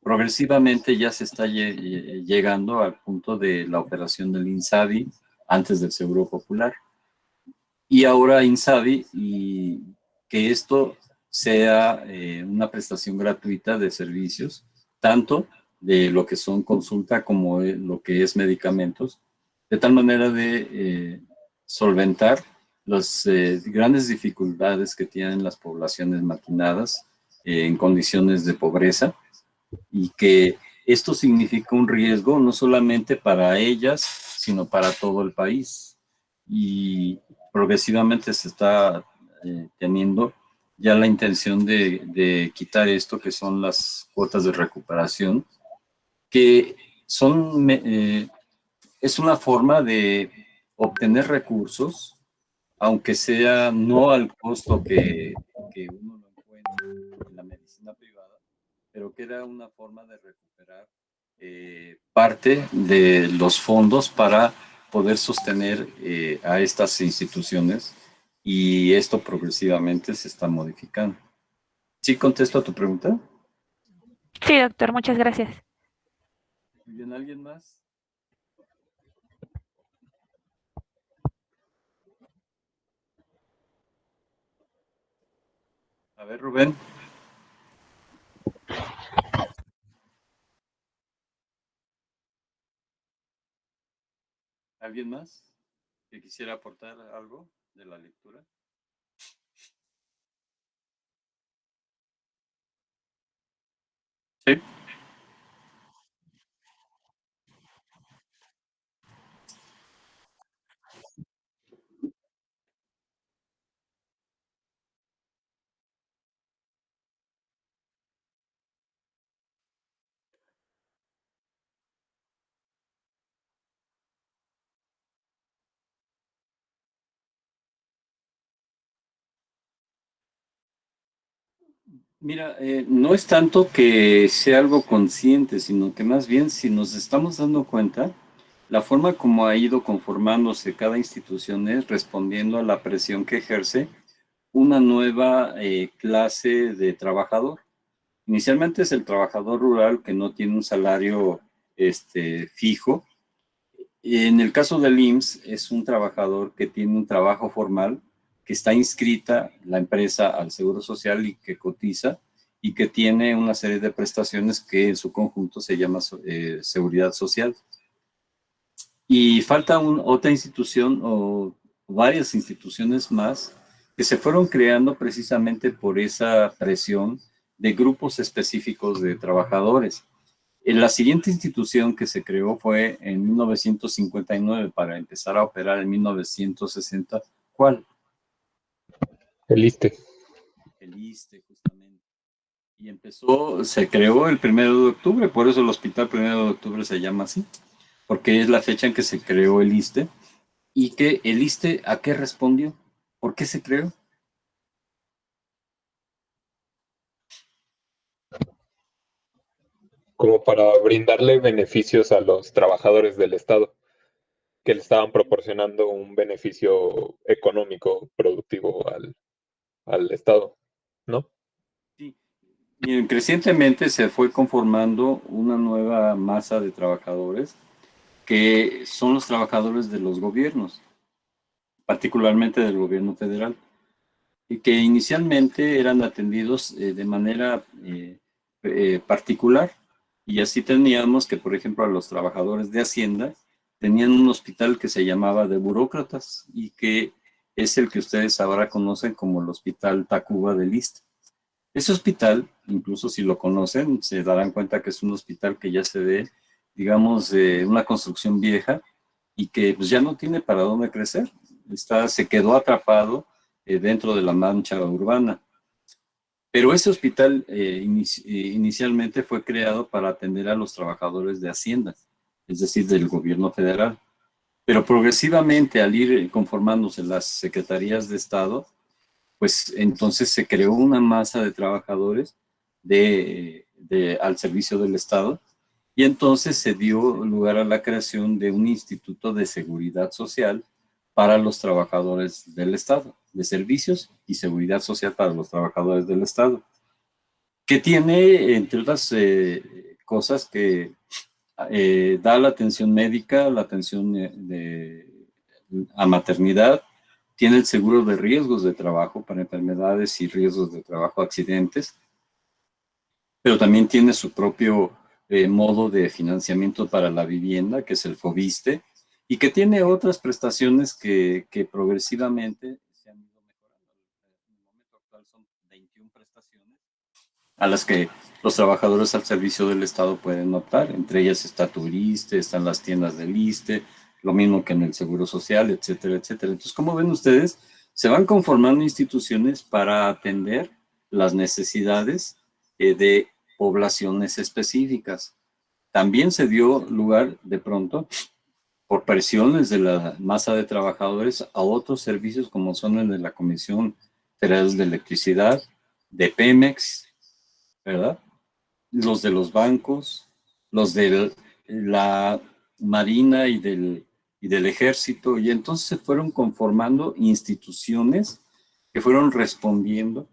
Speaker 1: progresivamente ya se está llegando al punto de la operación del INSABI antes del Seguro Popular. Y ahora INSABI, y que esto sea una prestación gratuita de servicios, tanto de lo que son consulta como lo que es medicamentos, de tal manera de solventar las grandes dificultades que tienen las poblaciones marginadas en condiciones de pobreza, y que esto significa un riesgo no solamente para ellas, sino para todo el país. Y progresivamente se está teniendo ya la intención de quitar esto, que son las cuotas de recuperación, que son, es una forma de obtener recursos, aunque sea no al costo que uno lo encuentra en la medicina privada, pero que era una forma de recuperar parte de los fondos para poder sostener a estas instituciones, y esto progresivamente se está modificando. ¿Sí contesto a tu pregunta?
Speaker 7: Sí, doctor, muchas gracias.
Speaker 1: Muy bien, ¿alguien más? A ver, Rubén. ¿Alguien más que quisiera aportar algo de la lectura? Sí. Mira, no es tanto que sea algo consciente, sino que más bien si nos estamos dando cuenta, la forma como ha ido conformándose cada institución es respondiendo a la presión que ejerce una nueva clase de trabajador. Inicialmente es el trabajador rural que no tiene un salario fijo. En el caso del IMSS es un trabajador que tiene un trabajo formal, que está inscrita la empresa al Seguro Social y que cotiza, y que tiene una serie de prestaciones que en su conjunto se llama Seguridad Social. Y falta otra institución o varias instituciones más que se fueron creando precisamente por esa presión de grupos específicos de trabajadores. La siguiente institución que se creó fue en 1959 para empezar a operar en 1960. ¿Cuál?
Speaker 8: El ISSSTE.
Speaker 1: El ISSSTE, justamente. Y se creó el 1 de octubre, por eso el hospital 1 de octubre se llama así, porque es la fecha en que se creó el ISSSTE. ¿Y que el ISSSTE a qué respondió? ¿Por qué se creó?
Speaker 8: Como para brindarle beneficios a los trabajadores del Estado, que le estaban proporcionando un beneficio económico productivo al Estado, ¿no?
Speaker 1: Sí. Y crecientemente se fue conformando una nueva masa de trabajadores que son los trabajadores de los gobiernos, particularmente del gobierno federal, y que inicialmente eran atendidos de manera particular. Y así teníamos que, por ejemplo, a los trabajadores de Hacienda tenían un hospital que se llamaba de burócratas, y que es el que ustedes ahora conocen como el Hospital Tacuba del ISSSTE. Ese hospital, incluso si lo conocen, se darán cuenta que es un hospital que ya se ve, digamos, una construcción vieja, y que pues, ya no tiene para dónde crecer. Se quedó atrapado dentro de la mancha urbana. Pero ese hospital inicialmente fue creado para atender a los trabajadores de Hacienda, es decir, del gobierno federal. Pero progresivamente, al ir conformándose las secretarías de Estado, pues entonces se creó una masa de trabajadores al servicio del Estado, y entonces se dio lugar a la creación de un instituto de seguridad social para los trabajadores del Estado, de servicios y seguridad social para los trabajadores del Estado, que tiene, entre otras cosas, que da la atención médica, la atención a maternidad, tiene el seguro de riesgos de trabajo para enfermedades y riesgos de trabajo, accidentes, pero también tiene su propio modo de financiamiento para la vivienda, que es el FOBISTE, y que tiene otras prestaciones que progresivamente se han ido mejorando. En el momento actual son 21 prestaciones a las que los trabajadores al servicio del Estado pueden optar. Entre ellas está Turiste, están las tiendas del ISSSTE, lo mismo que en el Seguro Social, etcétera, etcétera. Entonces, como ven ustedes, se van conformando instituciones para atender las necesidades de poblaciones específicas. También se dio lugar, de pronto, por presiones de la masa de trabajadores, a otros servicios como son el de la Comisión Federal de Electricidad, de Pemex, ¿verdad? Los de los bancos, los de la Marina y del Ejército, y entonces se fueron conformando instituciones que fueron respondiendo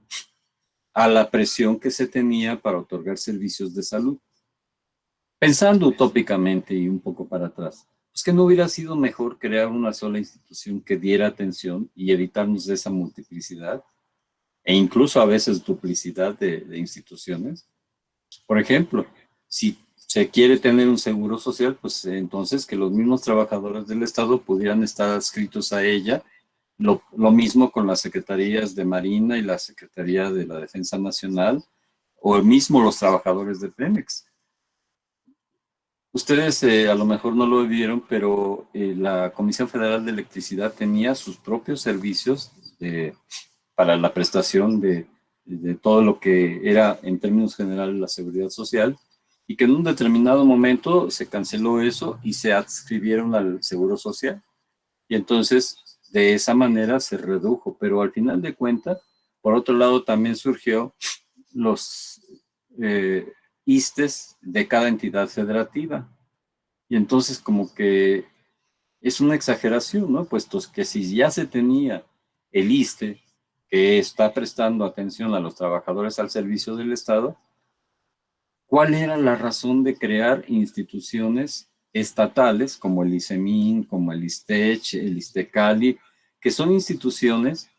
Speaker 1: a la presión que se tenía para otorgar servicios de salud. Pensando utópicamente y un poco para atrás, pues que no hubiera sido mejor crear una sola institución que diera atención y evitarnos de esa multiplicidad e incluso a veces duplicidad de instituciones. Por ejemplo, si se quiere tener un seguro social, pues entonces que los mismos trabajadores del Estado pudieran estar adscritos a ella. Lo mismo con las secretarías de Marina y la Secretaría de la Defensa Nacional, o mismo los trabajadores de Pemex. Ustedes a lo mejor no lo vieron, pero la Comisión Federal de Electricidad tenía sus propios servicios para la prestación de todo lo que era en términos generales la seguridad social, y que en un determinado momento se canceló eso y se adscribieron al Seguro Social. Y entonces de esa manera se redujo, pero al final de cuentas, por otro lado también surgió los ISSSTEs de cada entidad federativa. Y entonces como que es una exageración, ¿no? Puesto que si ya se tenía el ISSSTE, que está prestando atención a los trabajadores al servicio del Estado, ¿cuál era la razón de crear instituciones estatales como el ISEMIN, como el ISTECH, el ISTECALI, que son instituciones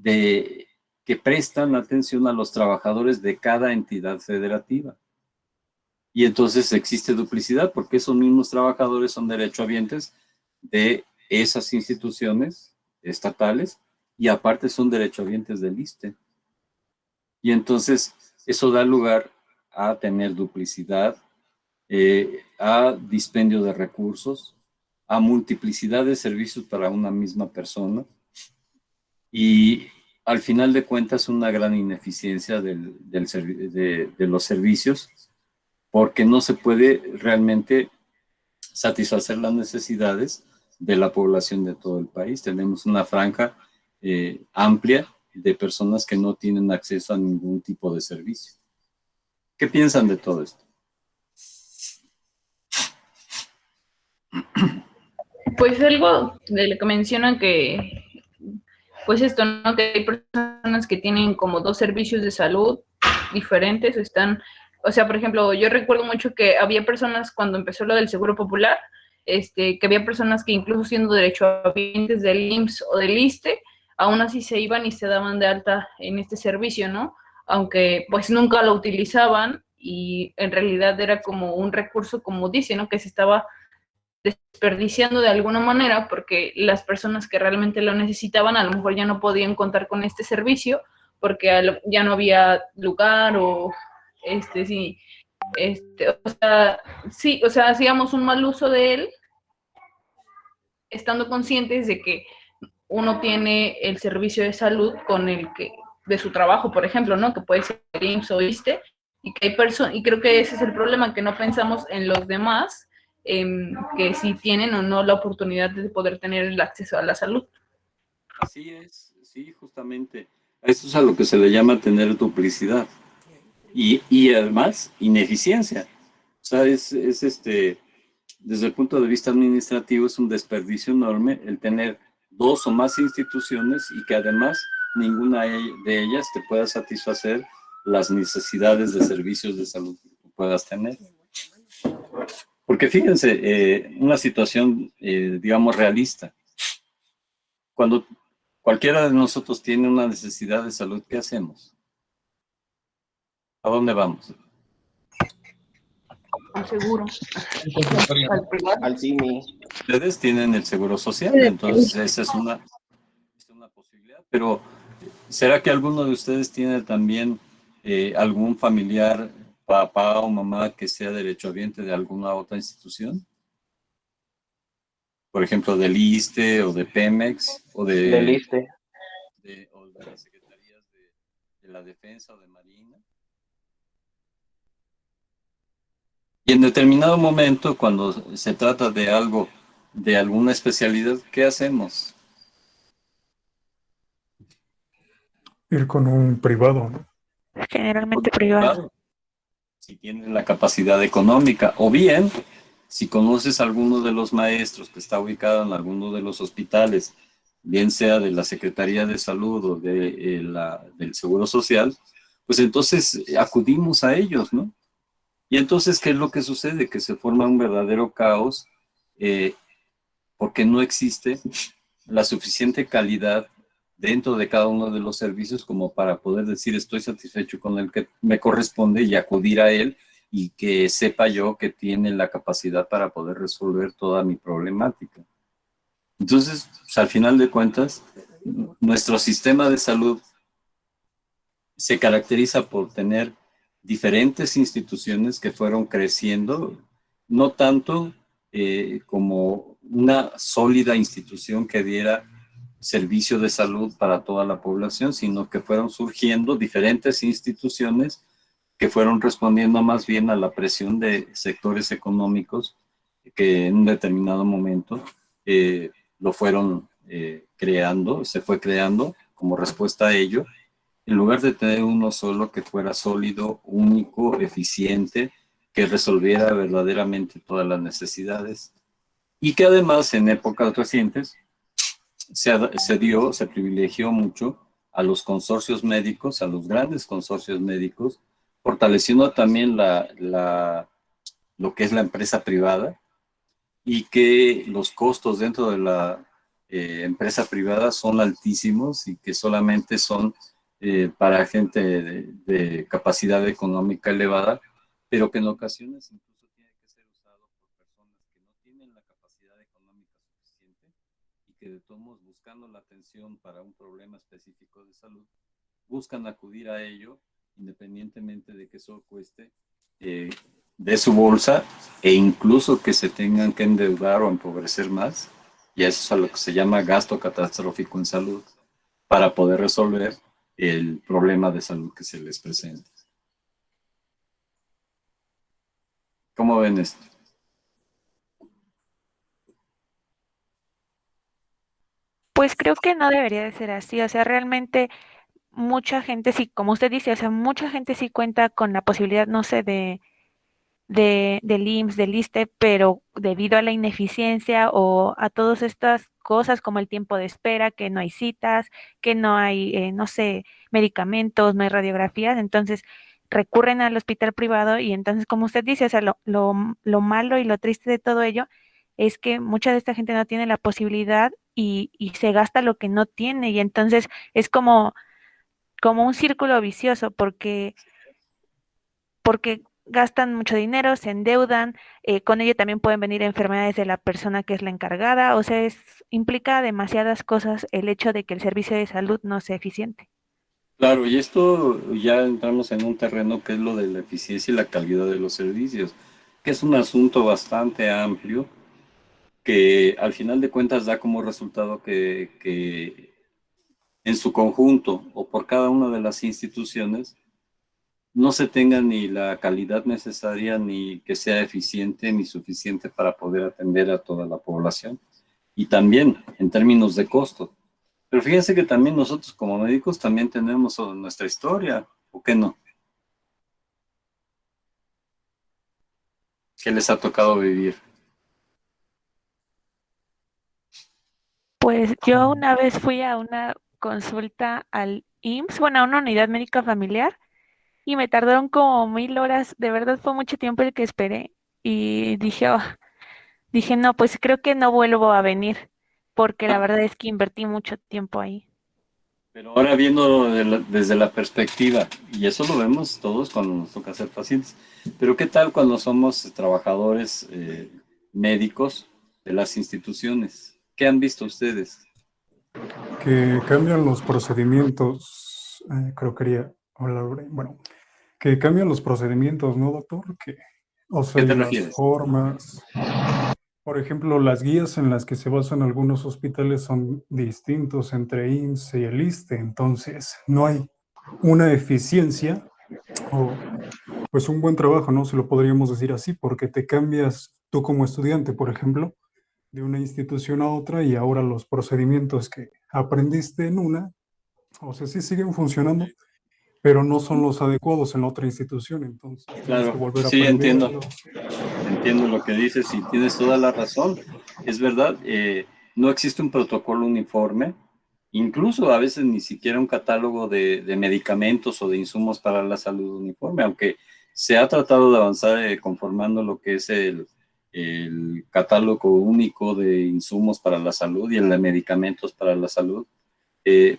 Speaker 1: que prestan atención a los trabajadores de cada entidad federativa? Y entonces existe duplicidad porque esos mismos trabajadores son derechohabientes de esas instituciones estatales y aparte son derechohabientes del ISSSTE. Y entonces eso da lugar a tener duplicidad, a dispendio de recursos, a multiplicidad de servicios para una misma persona, y al final de cuentas una gran ineficiencia de los servicios, porque no se puede realmente satisfacer las necesidades de la población de todo el país. Tenemos una franja amplia de personas que no tienen acceso a ningún tipo de servicio. ¿Qué piensan de todo esto?
Speaker 5: Pues algo de lo que mencionan que, pues esto, ¿no? Que hay personas que tienen como dos servicios de salud diferentes, o sea, por ejemplo, yo recuerdo mucho que había personas cuando empezó lo del Seguro Popular, que había personas que incluso siendo derechohabientes del IMSS o del ISSSTE, aún así se iban y se daban de alta en este servicio, ¿no? Aunque pues nunca lo utilizaban y en realidad era como un recurso, como dice, ¿no? Que se estaba desperdiciando de alguna manera porque las personas que realmente lo necesitaban a lo mejor ya no podían contar con este servicio porque ya no había lugar o o sea, hacíamos un mal uso de él estando conscientes de que uno tiene el servicio de salud con el que de su trabajo, por ejemplo, ¿no? Que puede ser IMSS o ISSSTE, y que hay personas, y creo que ese es el problema, que no pensamos en los demás, que si tienen o no la oportunidad de poder tener el acceso a la salud.
Speaker 1: Así es, sí, justamente. Esto es a lo que se le llama tener duplicidad y además ineficiencia. O sea, desde el punto de vista administrativo es un desperdicio enorme el tener dos o más instituciones y que además ninguna de ellas te pueda satisfacer las necesidades de servicios de salud que tú puedas tener. Porque fíjense, una situación, digamos, realista. Cuando cualquiera de nosotros tiene una necesidad de salud, ¿qué hacemos? ¿A dónde vamos?
Speaker 5: Al seguro.
Speaker 2: Al privado.
Speaker 9: Al CIMI.
Speaker 1: Ustedes tienen el seguro social, entonces esa es una posibilidad. Pero, ¿será que alguno de ustedes tiene también algún familiar, papá o mamá, que sea derechohabiente de alguna otra institución? Por ejemplo, del ISSSTE o de Pemex o
Speaker 9: Del ISSSTE.
Speaker 1: o de las secretarías de la Defensa o de Marina. Y en determinado momento, cuando se trata de algo, de alguna especialidad, ¿qué hacemos?
Speaker 10: Ir con un privado, ¿no?
Speaker 7: Generalmente privado.
Speaker 1: Si tienes la capacidad económica, o bien, si conoces a alguno de los maestros que está ubicado en alguno de los hospitales, bien sea de la Secretaría de Salud o del Seguro Social, pues entonces acudimos a ellos, ¿no? Y entonces, ¿qué es lo que sucede? Que se forma un verdadero caos porque no existe la suficiente calidad dentro de cada uno de los servicios como para poder decir estoy satisfecho con el que me corresponde y acudir a él y que sepa yo que tiene la capacidad para poder resolver toda mi problemática. Entonces, pues, al final de cuentas, nuestro sistema de salud se caracteriza por tener diferentes instituciones que fueron creciendo, no tanto como una sólida institución que diera servicio de salud para toda la población, sino que fueron surgiendo diferentes instituciones que fueron respondiendo más bien a la presión de sectores económicos que en un determinado momento lo fueron creando, se fue creando como respuesta a ello, en lugar de tener uno solo que fuera sólido, único, eficiente, que resolviera verdaderamente todas las necesidades y que además en épocas recientes se privilegió mucho a los consorcios médicos, a los grandes consorcios médicos, fortaleciendo también lo que es la empresa privada y que los costos dentro de la empresa privada son altísimos y que solamente son para gente de capacidad económica elevada, pero que en ocasiones incluso tiene que ser usado por personas que no tienen la capacidad económica suficiente y que de todos modos, buscando la atención para un problema específico de salud, buscan acudir a ello independientemente de que eso cueste de su bolsa e incluso que se tengan que endeudar o empobrecer más, y eso es a lo que se llama gasto catastrófico en salud, para poder resolver el problema de salud que se les presenta. ¿Cómo ven esto?
Speaker 7: Pues creo que no debería de ser así, o sea, realmente mucha gente sí, como usted dice, o sea, mucha gente sí cuenta con la posibilidad, no sé, del IMSS, del ISSSTE, pero debido a la ineficiencia o a todas estas cosas como el tiempo de espera, que no hay citas, que no hay, no sé, medicamentos, no hay radiografías, entonces recurren al hospital privado y entonces, como usted dice, o sea, lo malo y lo triste de todo ello es que mucha de esta gente no tiene la posibilidad y se gasta lo que no tiene y entonces es como un círculo vicioso porque gastan mucho dinero, se endeudan, con ello también pueden venir enfermedades de la persona que es la encargada, o sea, implica demasiadas cosas el hecho de que el servicio de salud no sea eficiente.
Speaker 1: Claro, y esto ya entramos en un terreno que es lo de la eficiencia y la calidad de los servicios, que es un asunto bastante amplio que al final de cuentas da como resultado que en su conjunto o por cada una de las instituciones no se tenga ni la calidad necesaria, ni que sea eficiente, ni suficiente para poder atender a toda la población. Y también en términos de costo, Pero fíjense que también nosotros como médicos también tenemos nuestra historia, ¿o qué no? ¿Qué les ha tocado vivir?
Speaker 7: Pues yo una vez fui a una consulta al IMSS, bueno, a una unidad médica familiar, y me tardaron como 1000 horas. De verdad fue mucho tiempo el que esperé. Y dije, "Oh", dije, no, pues creo que no vuelvo a venir, porque la verdad es que invertí mucho tiempo ahí.
Speaker 1: Pero ahora viendo desde la perspectiva, y eso lo vemos todos cuando nos toca ser pacientes, pero ¿qué tal cuando somos trabajadores médicos de las instituciones? ¿Qué han visto ustedes?
Speaker 10: Que cambian los procedimientos, creo que quería hablar, bueno, que cambian los procedimientos, ¿no, doctor? O sea,
Speaker 1: ¿Qué
Speaker 10: y
Speaker 1: te
Speaker 10: las
Speaker 1: refieres?
Speaker 10: formas. Por ejemplo, las guías en las que se basan algunos hospitales son distintos entre IMSS y el ISSSTE, entonces no hay una eficiencia o pues un buen trabajo, ¿no? Se lo podríamos decir así, porque te cambias tú como estudiante, por ejemplo, de una institución a otra y ahora los procedimientos que aprendiste en una, o sea, sí siguen funcionando, pero no son los adecuados en la otra institución, entonces tienes que
Speaker 1: Claro,
Speaker 10: volver a
Speaker 1: sí, entiendo.
Speaker 10: aprenderlos.
Speaker 1: Entiendo lo que dices y tienes toda la razón. Es verdad, no existe un protocolo uniforme, incluso a veces ni siquiera un catálogo de medicamentos o de insumos para la salud uniforme, aunque se ha tratado de avanzar conformando lo que es el catálogo único de insumos para la salud y el de medicamentos para la salud.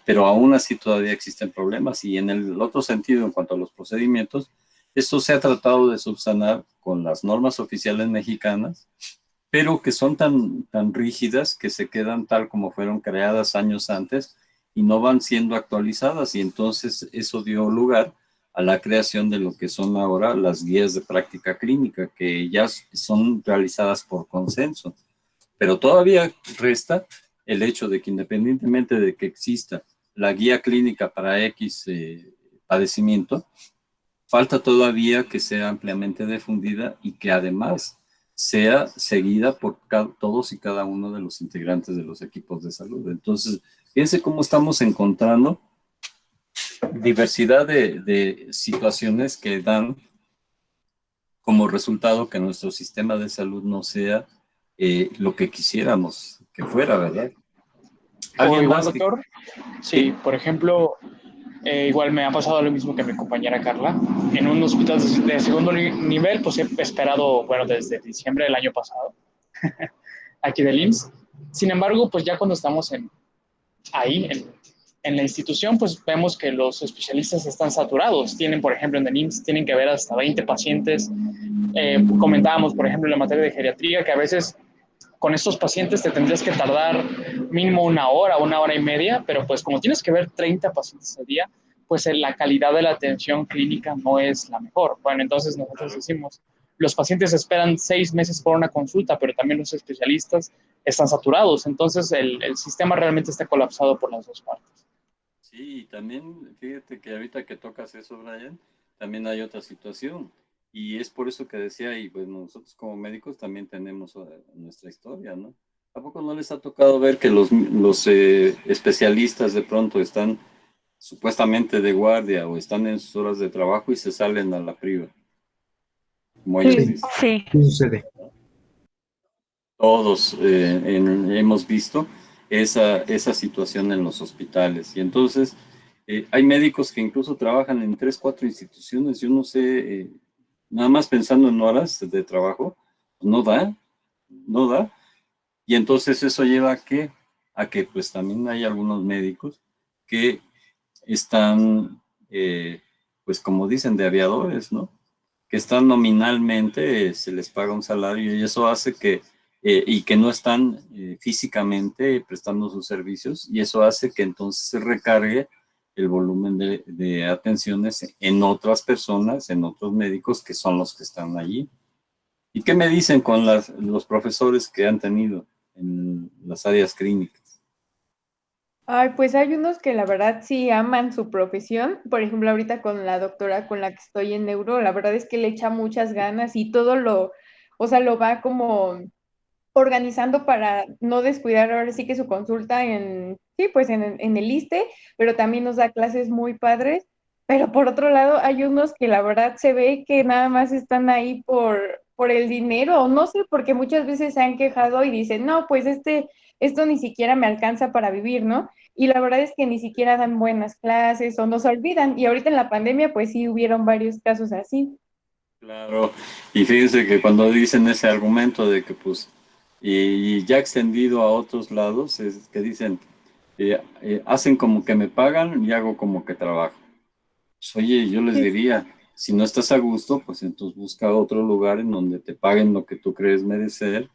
Speaker 1: Pero aún así todavía existen problemas y en el otro sentido, en cuanto a los procedimientos, esto se ha tratado de subsanar con las normas oficiales mexicanas, pero que son tan rígidas que se quedan tal como fueron creadas años antes y no van siendo actualizadas y entonces eso dio lugar a la creación de lo que son ahora las guías de práctica clínica, que ya son realizadas por consenso. Pero todavía resta el hecho de que independientemente de que exista la guía clínica para X padecimiento, falta todavía que sea ampliamente difundida y que además sea seguida por todos y cada uno de los integrantes de los equipos de salud. Entonces, fíjense cómo estamos encontrando diversidad de situaciones que dan como resultado que nuestro sistema de salud no sea lo que quisiéramos que fuera, ¿verdad?
Speaker 9: O
Speaker 1: ¿Alguien
Speaker 9: igual,
Speaker 1: más?
Speaker 9: doctor, sí, por ejemplo, igual me ha pasado lo mismo que mi compañera Carla. En un hospital de segundo nivel, pues he esperado, bueno, desde diciembre del año pasado, aquí del IMSS. Sin embargo, pues ya cuando estamos ahí, en la institución, pues vemos que los especialistas están saturados. Tienen, por ejemplo, en el IMSS, tienen que ver hasta 20 pacientes. Comentábamos, por ejemplo, en la materia de geriatría, que a veces con estos pacientes te tendrías que tardar mínimo una hora y media, pero pues como tienes que ver 30 pacientes al día, pues la calidad de la atención clínica no es la mejor. Bueno, entonces nosotros decimos, los pacientes esperan 6 meses por una consulta, pero también los especialistas están saturados, entonces el sistema realmente está colapsado por las dos partes.
Speaker 1: Sí, y también fíjate que ahorita que tocas eso, Brian, también hay otra situación. Y es por eso que decía, y pues nosotros como médicos también tenemos nuestra historia, ¿no? ¿A poco no les ha tocado ver que los especialistas de pronto están supuestamente de guardia o están en sus horas de trabajo y se salen a la priva, como ellos
Speaker 7: Sí,
Speaker 1: dicen?
Speaker 7: sí.
Speaker 11: ¿Qué sucede?
Speaker 1: Todos hemos visto esa situación en los hospitales. Y entonces hay médicos que incluso trabajan en 3, 4 instituciones. Yo no sé, nada más pensando en horas de trabajo, no da, no da. Y entonces eso lleva a que pues también hay algunos médicos que están, pues como dicen, de aviadores, ¿no? Que están nominalmente, se les paga un salario y eso hace y que no están físicamente prestando sus servicios y eso hace que entonces se recargue el volumen de atenciones en otras personas, en otros médicos que son los que están allí. ¿Y qué me dicen con los profesores que han tenido en las áreas clínicas?
Speaker 12: Ay, pues hay unos que la verdad sí aman su profesión. Por ejemplo, ahorita con la doctora con la que estoy en neuro, la verdad es que le echa muchas ganas y todo o sea, lo va como organizando para no descuidar ahora sí que su consulta en sí, pues en el ISSSTE, pero también nos da clases muy padres. Pero por otro lado, hay unos que la verdad se ve que nada más están ahí por el dinero, o no sé, porque muchas veces se han quejado y dicen, no, pues esto ni siquiera me alcanza para vivir, ¿no? Y la verdad es que ni siquiera dan buenas clases o nos olvidan. Y ahorita en la pandemia, pues sí hubieron varios casos así.
Speaker 1: Claro, y fíjense que cuando dicen ese argumento de que pues, y ya extendido a otros lados, es que dicen, hacen como que me pagan y hago como que trabajo. Pues, oye, yo les
Speaker 12: Sí,
Speaker 1: diría, si no estás a gusto, pues entonces busca otro lugar en donde te paguen lo que tú crees merecer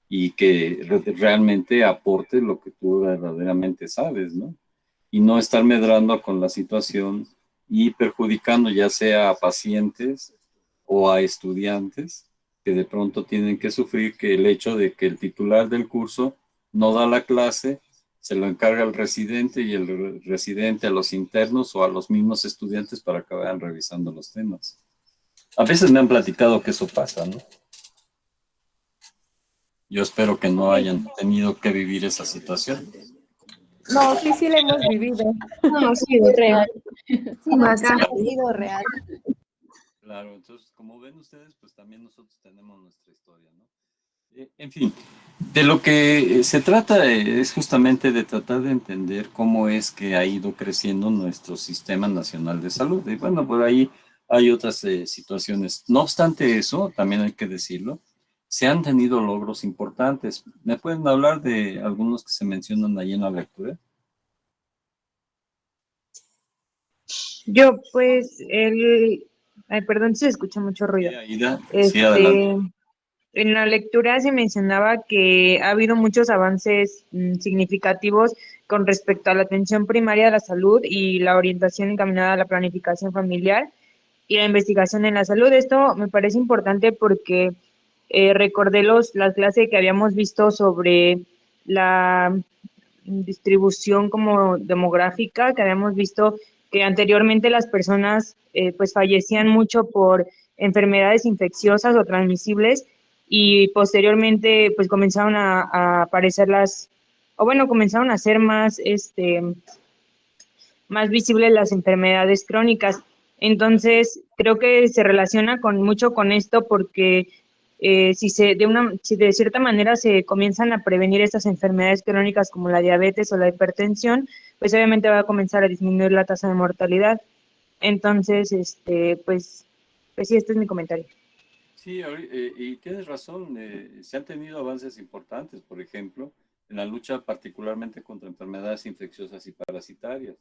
Speaker 1: y que realmente aporte lo que tú verdaderamente sabes, ¿no? Y no estar medrando con la situación y perjudicando ya sea a pacientes o a estudiantes que de pronto tienen que sufrir que el hecho de que el titular del curso no da la clase, se lo encarga al residente y el residente a los internos o a los mismos estudiantes para que vayan revisando los temas. A veces me han platicado que eso pasa, ¿no? Yo espero que no
Speaker 12: sí.
Speaker 1: hayan tenido que vivir esa situación.
Speaker 12: No, sí, sí la hemos vivido.
Speaker 6: No, sí, es real.
Speaker 11: Sí,
Speaker 6: Como
Speaker 11: no,
Speaker 6: acá.
Speaker 11: sí ha sido real.
Speaker 1: Claro, entonces, como ven ustedes, pues también nosotros tenemos nuestra historia, ¿no? En fin, de lo que se trata es justamente de tratar de entender cómo es que ha ido creciendo nuestro Sistema Nacional de Salud. Y bueno, por ahí hay otras situaciones. No obstante eso, también hay que decirlo, se han tenido logros importantes. ¿Me pueden hablar de algunos que se mencionan ahí en la lectura?
Speaker 13: Yo, pues, ay, perdón si se escucha mucho
Speaker 1: Sí,
Speaker 13: ruido.
Speaker 1: Aida, sí, adelante.
Speaker 13: En la lectura se mencionaba que ha habido muchos avances significativos con respecto a la atención primaria de la salud y la orientación encaminada a la planificación familiar y la investigación en la salud. Esto me parece importante porque recordé las clases que habíamos visto sobre la distribución como demográfica, que habíamos visto que anteriormente las personas pues fallecían mucho por enfermedades infecciosas o transmisibles y posteriormente pues comenzaron a aparecer o bueno, comenzaron a ser más más visibles las enfermedades crónicas. Entonces, creo que se relaciona mucho con esto porque si de cierta manera se comienzan a prevenir estas enfermedades crónicas como la diabetes o la hipertensión, pues obviamente va a comenzar a disminuir la tasa de mortalidad. Entonces, pues sí, este es mi comentario.
Speaker 1: Sí, y tienes razón, se han tenido avances importantes, por ejemplo, en la lucha particularmente contra enfermedades infecciosas y parasitarias.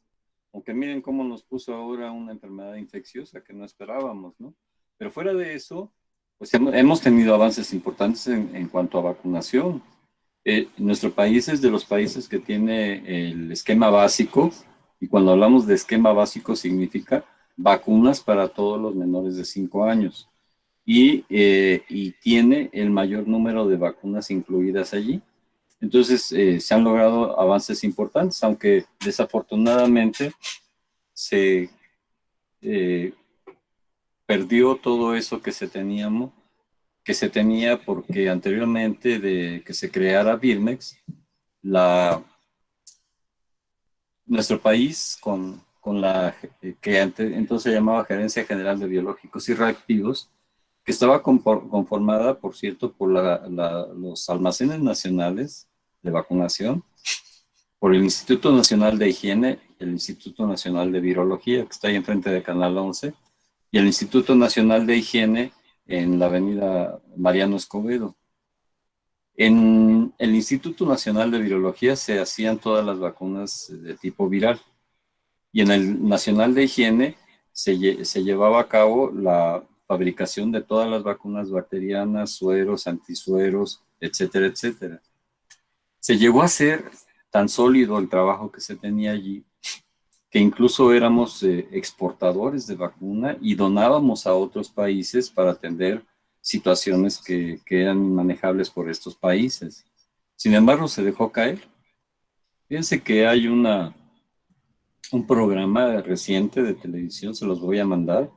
Speaker 1: Aunque miren cómo nos puso ahora una enfermedad infecciosa que no esperábamos, ¿no? Pero fuera de eso, pues hemos tenido avances importantes en cuanto a vacunación. Nuestro país es de los países que tiene el esquema básico, y cuando hablamos de esquema básico significa vacunas para todos los menores de 5 años. Y tiene el mayor número de vacunas incluidas allí. Entonces, se han logrado avances importantes, aunque desafortunadamente se perdió todo eso que se tenía porque anteriormente de que se creara Birmex, nuestro país con la que entonces se llamaba Gerencia General de Biológicos y Reactivos, que estaba conformada, por cierto, por los almacenes nacionales de vacunación, por el Instituto Nacional de Higiene, el Instituto Nacional de Virología, que está ahí enfrente de Canal 11, y el Instituto Nacional de Higiene en la avenida Mariano Escobedo. En el Instituto Nacional de Virología se hacían todas las vacunas de tipo viral, y en el Nacional de Higiene se llevaba a cabo la fabricación de todas las vacunas bacterianas, sueros, antisueros, etcétera, etcétera. Se llegó a ser tan sólido el trabajo que se tenía allí que incluso éramos exportadores de vacuna y donábamos a otros países para atender situaciones que eran inmanejables por estos países. Sin embargo, se dejó caer. Fíjense que hay un programa reciente de televisión, se los voy a mandar,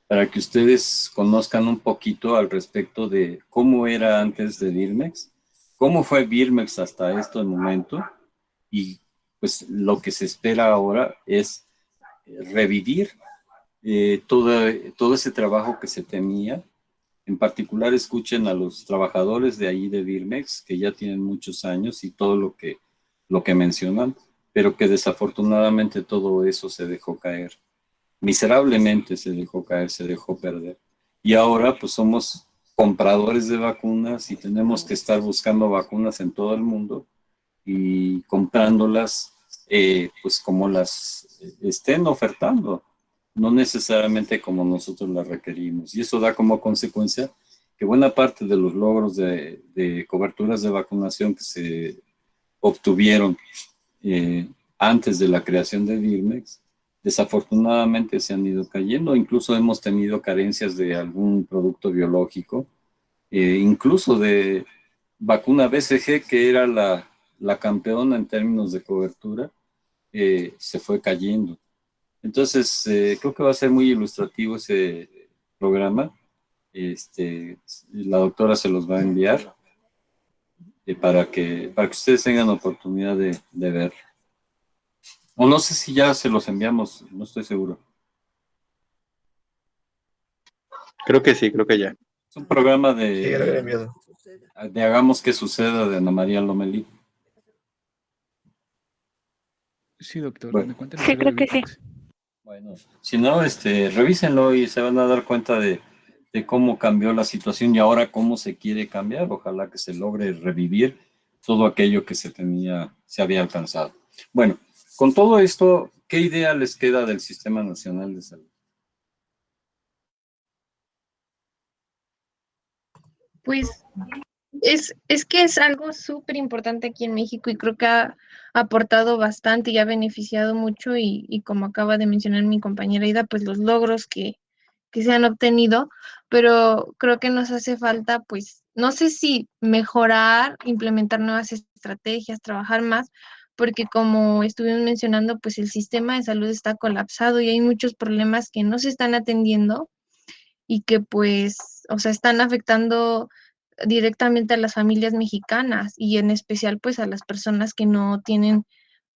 Speaker 1: para que ustedes conozcan un poquito al respecto de cómo era antes de Birmex, cómo fue Birmex hasta este momento y pues lo que se espera ahora es revivir todo ese trabajo que se tenía. En particular, escuchen a los trabajadores de ahí de Birmex, que ya tienen muchos años y todo lo que mencionan, pero que desafortunadamente todo eso se dejó caer. Miserablemente se dejó caer, se dejó perder. Y ahora pues somos compradores de vacunas y tenemos que estar buscando vacunas en todo el mundo y comprándolas pues como las estén ofertando, no necesariamente como nosotros las requerimos. Y eso da como consecuencia que buena parte de los logros de coberturas de vacunación que se obtuvieron antes de la creación de Birmex, desafortunadamente se han ido cayendo. Incluso hemos tenido carencias de algún producto biológico, incluso de vacuna BCG, que era la campeona en términos de cobertura, se fue cayendo. Entonces, creo que va a ser muy ilustrativo ese programa. La doctora se los va a enviar para que ustedes tengan oportunidad de ver. O no sé si ya se los enviamos, no estoy seguro.
Speaker 3: Creo que sí, creo que ya.
Speaker 1: Es un programa
Speaker 11: Sí, ya lo había enviado.
Speaker 1: de Hagamos que Suceda, de Ana María Lomelí.
Speaker 14: Sí, doctor.
Speaker 1: Bueno.
Speaker 7: Sí, creo que sí.
Speaker 1: Bueno, si no, revísenlo y se van a dar cuenta de cómo cambió la situación y ahora cómo se quiere cambiar. Ojalá que se logre revivir todo aquello que se había alcanzado. Bueno, con todo esto, ¿qué idea les queda del Sistema Nacional de Salud?
Speaker 4: Pues es que es algo súper importante aquí en México y creo que ha aportado bastante y ha beneficiado mucho y como acaba de mencionar mi compañera Ida, pues los logros que se han obtenido, pero creo que nos hace falta, pues, no sé si mejorar, implementar nuevas estrategias, trabajar más, porque como estuvimos mencionando, pues el sistema de salud está colapsado y hay muchos problemas que no se están atendiendo y que pues, o sea, están afectando directamente a las familias mexicanas y en especial pues a las personas que no tienen,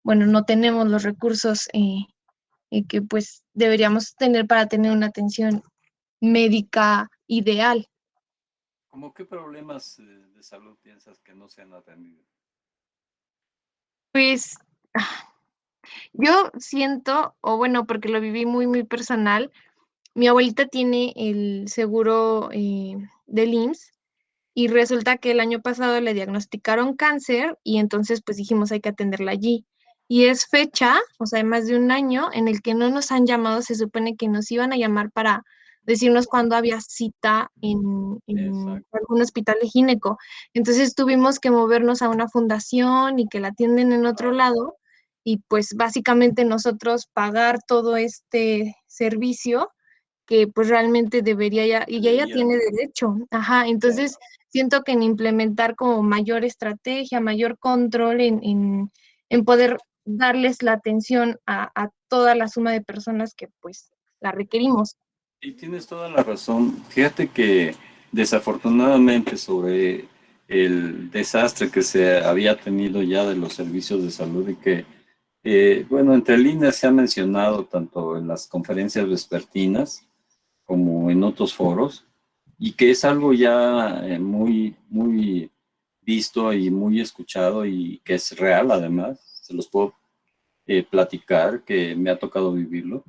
Speaker 4: bueno, no tenemos los recursos que pues deberíamos tener para tener una atención médica ideal.
Speaker 1: ¿Cómo qué problemas de salud piensas que no se han atendido?
Speaker 4: Pues yo siento, o bueno, porque lo viví muy, muy personal, mi abuelita tiene el seguro del IMSS y resulta que el año pasado le diagnosticaron cáncer y entonces pues dijimos hay que atenderla allí. Y es fecha, o sea, más de un año en el que no nos han llamado, se supone que nos iban a llamar para decirnos cuándo había cita en algún hospital de gineco. Entonces tuvimos que movernos a una fundación y que la atienden en otro lado y pues básicamente nosotros pagar todo este servicio que pues realmente debería ya, y ella tiene derecho. Ajá, entonces siento que en implementar como mayor estrategia, mayor control en poder darles la atención a toda la suma de personas que pues la requerimos.
Speaker 1: Y tienes toda la razón. Fíjate que desafortunadamente sobre el desastre que se había tenido ya de los servicios de salud y que, bueno, entre líneas se ha mencionado tanto en las conferencias vespertinas como en otros foros, y que es algo ya muy, muy visto y muy escuchado y que es real además, se los puedo platicar, que me ha tocado vivirlo.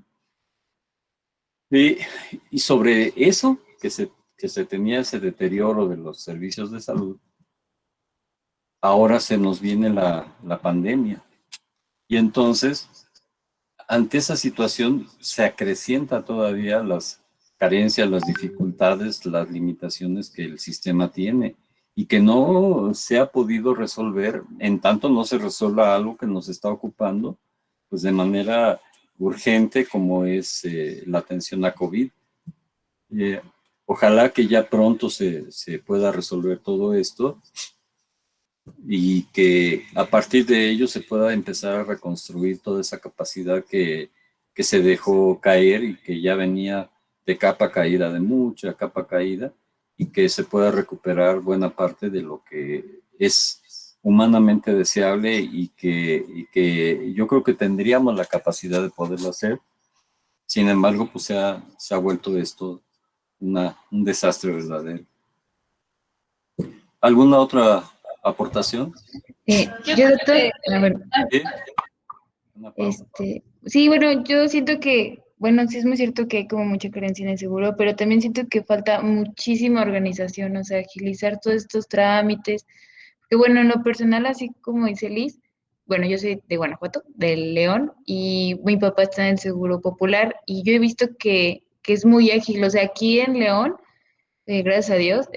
Speaker 1: Y sobre eso, que se tenía ese deterioro de los servicios de salud, ahora se nos viene la pandemia. Y entonces, ante esa situación, se acrecienta todavía las carencias, las dificultades, las limitaciones que el sistema tiene y que no se ha podido resolver, en tanto no se resuelva algo que nos está ocupando, pues de manera urgente como es la atención a COVID. Ojalá que ya pronto se pueda resolver todo esto y que a partir de ello se pueda empezar a reconstruir toda esa capacidad que se dejó caer y que ya venía de capa caída, de mucha capa caída, y que se pueda recuperar buena parte de lo que es humanamente deseable y que yo creo que tendríamos la capacidad de poderlo hacer. Sin embargo, pues se ha vuelto esto un desastre verdadero. ¿Alguna otra aportación?
Speaker 4: Yo, doctor, bueno,
Speaker 1: ¿Sí?
Speaker 4: sí, bueno, yo siento que, bueno, sí es muy cierto que hay como mucha carencia en el seguro, pero también siento que falta muchísima organización, o sea, agilizar todos estos trámites. Que bueno, en lo personal, así como dice Liz, bueno, yo soy de Guanajuato, del León, y mi papá está en el Seguro Popular, y yo he visto que es muy ágil, o sea, aquí en León, gracias a Dios,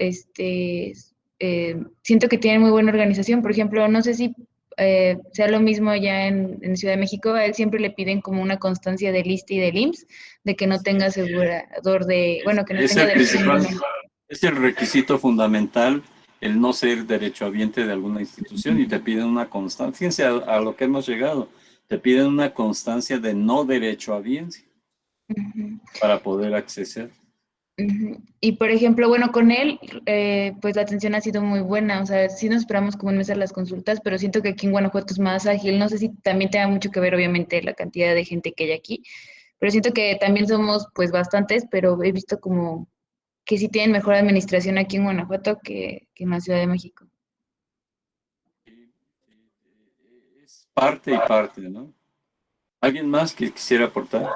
Speaker 4: siento que tienen muy buena organización. Por ejemplo, no sé si sea lo mismo ya en Ciudad de México, a él siempre le piden como una constancia del ISSSTE y del IMSS, de que no tenga asegurador de, bueno, que no
Speaker 1: Es
Speaker 4: tenga
Speaker 1: el
Speaker 4: derecho a
Speaker 1: principal,
Speaker 4: ninguno.
Speaker 1: es el requisito fundamental el no ser derechohabiente de alguna institución y te piden una constancia. Fíjense a lo que hemos llegado. Te piden una constancia de no derechohabiencia para poder acceder.
Speaker 4: Y por ejemplo, bueno, con él, pues la atención ha sido muy buena, o sea, sí nos esperamos como en mes a las consultas, pero siento que aquí en Guanajuato es más ágil, no sé si también tenga mucho que ver, obviamente, la cantidad de gente que hay aquí, pero siento que también somos, pues, bastantes, pero he visto como que sí tienen mejor administración aquí en Guanajuato que en la Ciudad de México.
Speaker 1: Parte y parte, ¿no? ¿Alguien más que quisiera aportar?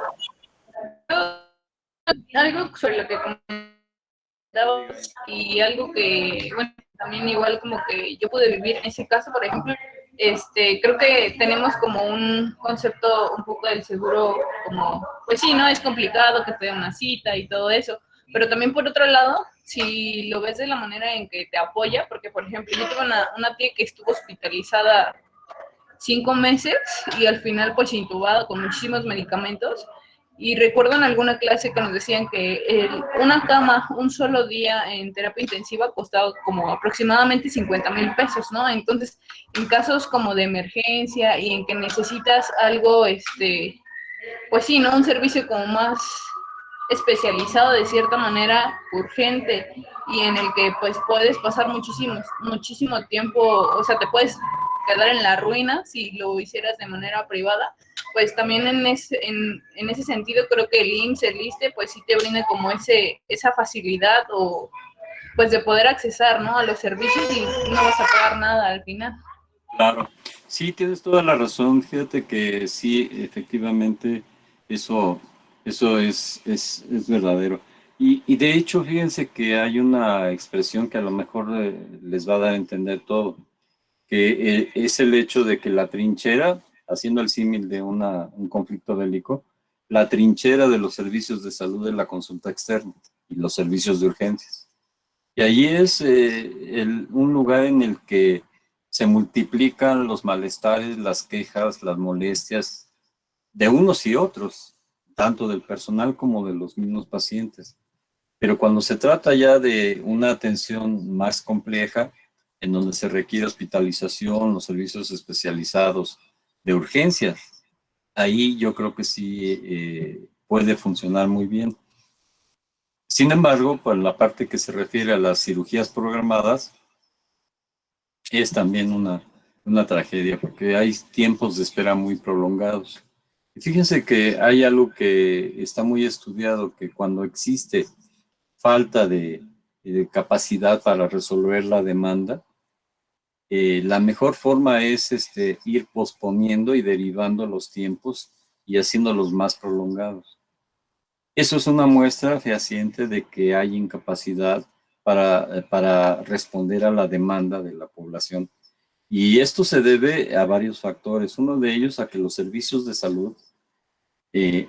Speaker 5: Algo sobre lo que comentabas y algo que, bueno, también igual como que yo pude vivir en ese caso, por ejemplo, creo que tenemos como un concepto un poco del seguro como, pues sí, ¿no? Es complicado que te den una cita y todo eso, pero también por otro lado, si lo ves de la manera en que te apoya, porque por ejemplo, yo tuve una tía que estuvo hospitalizada 5 meses y al final pues intubada con muchísimos medicamentos. Y recuerdo en alguna clase que nos decían que una cama, un solo día en terapia intensiva costaba como aproximadamente 50,000 pesos, ¿no? Entonces, en casos como de emergencia y en que necesitas algo, pues sí, ¿no? Un servicio como más especializado de cierta manera, urgente, y en el que pues puedes pasar muchísimo tiempo, o sea, te puedes quedar en la ruina si lo hicieras de manera privada, pues también en ese sentido creo que el IMSS, el ISSSTE, pues sí te brinda como esa facilidad o pues de poder accesar, ¿no? A los servicios y no vas a pagar nada al final.
Speaker 1: Claro, sí, tienes toda la razón. Fíjate que sí, efectivamente, eso es verdadero. Y de hecho, fíjense que hay una expresión que a lo mejor les va a dar a entender todo, que es el hecho de que la trinchera, haciendo el símil de un conflicto bélico, la trinchera de los servicios de salud es la consulta externa y los servicios de urgencias. Y allí es un lugar en el que se multiplican los malestares, las quejas, las molestias de unos y otros, tanto del personal como de los mismos pacientes. Pero cuando se trata ya de una atención más compleja, en donde se requiere hospitalización, los servicios especializados de urgencias, ahí yo creo que sí puede funcionar muy bien. Sin embargo, por la parte que se refiere a las cirugías programadas, es también una tragedia, porque hay tiempos de espera muy prolongados. Y fíjense que hay algo que está muy estudiado, que cuando existe falta de capacidad para resolver la demanda, la mejor forma es ir posponiendo y derivando los tiempos y haciéndolos más prolongados. Eso es una muestra fehaciente de que hay incapacidad para responder a la demanda de la población. Y esto se debe a varios factores. Uno de ellos a que los servicios de salud,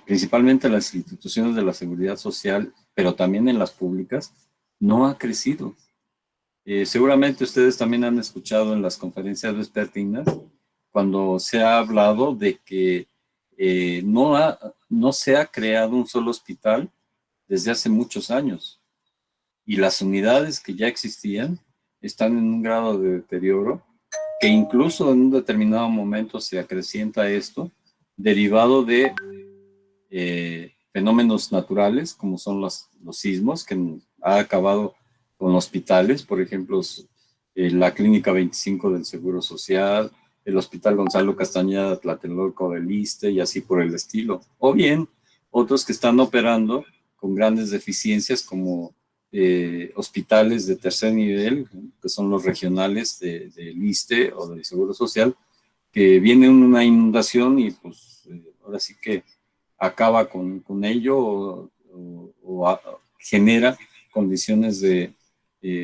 Speaker 1: principalmente las instituciones de la seguridad social, pero también en las públicas, no ha crecido. Seguramente ustedes también han escuchado en las conferencias vespertinas cuando se ha hablado de que no se ha creado un solo hospital desde hace muchos años y las unidades que ya existían están en un grado de deterioro que incluso en un determinado momento se acrecienta esto derivado de fenómenos naturales como son los sismos que ha acabado con hospitales, por ejemplo, la Clínica 25 del Seguro Social, el Hospital Gonzalo Castañeda Tlatelolco del ISSSTE y así por el estilo. O bien, otros que están operando con grandes deficiencias como hospitales de tercer nivel, que son los regionales del ISSSTE o del Seguro Social, que viene una inundación y pues ahora sí que acaba con ello o genera condiciones de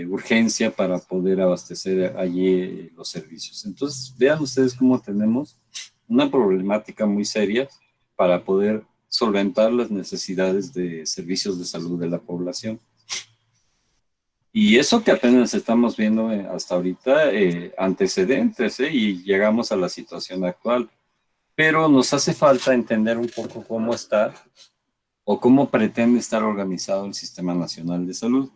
Speaker 1: urgencia para poder abastecer allí los servicios. Entonces, vean ustedes cómo tenemos una problemática muy seria para poder solventar las necesidades de servicios de salud de la población. Y eso que apenas estamos viendo hasta ahorita, antecedentes, y llegamos a la situación actual. Pero nos hace falta entender un poco cómo está o cómo pretende estar organizado el Sistema Nacional de Salud.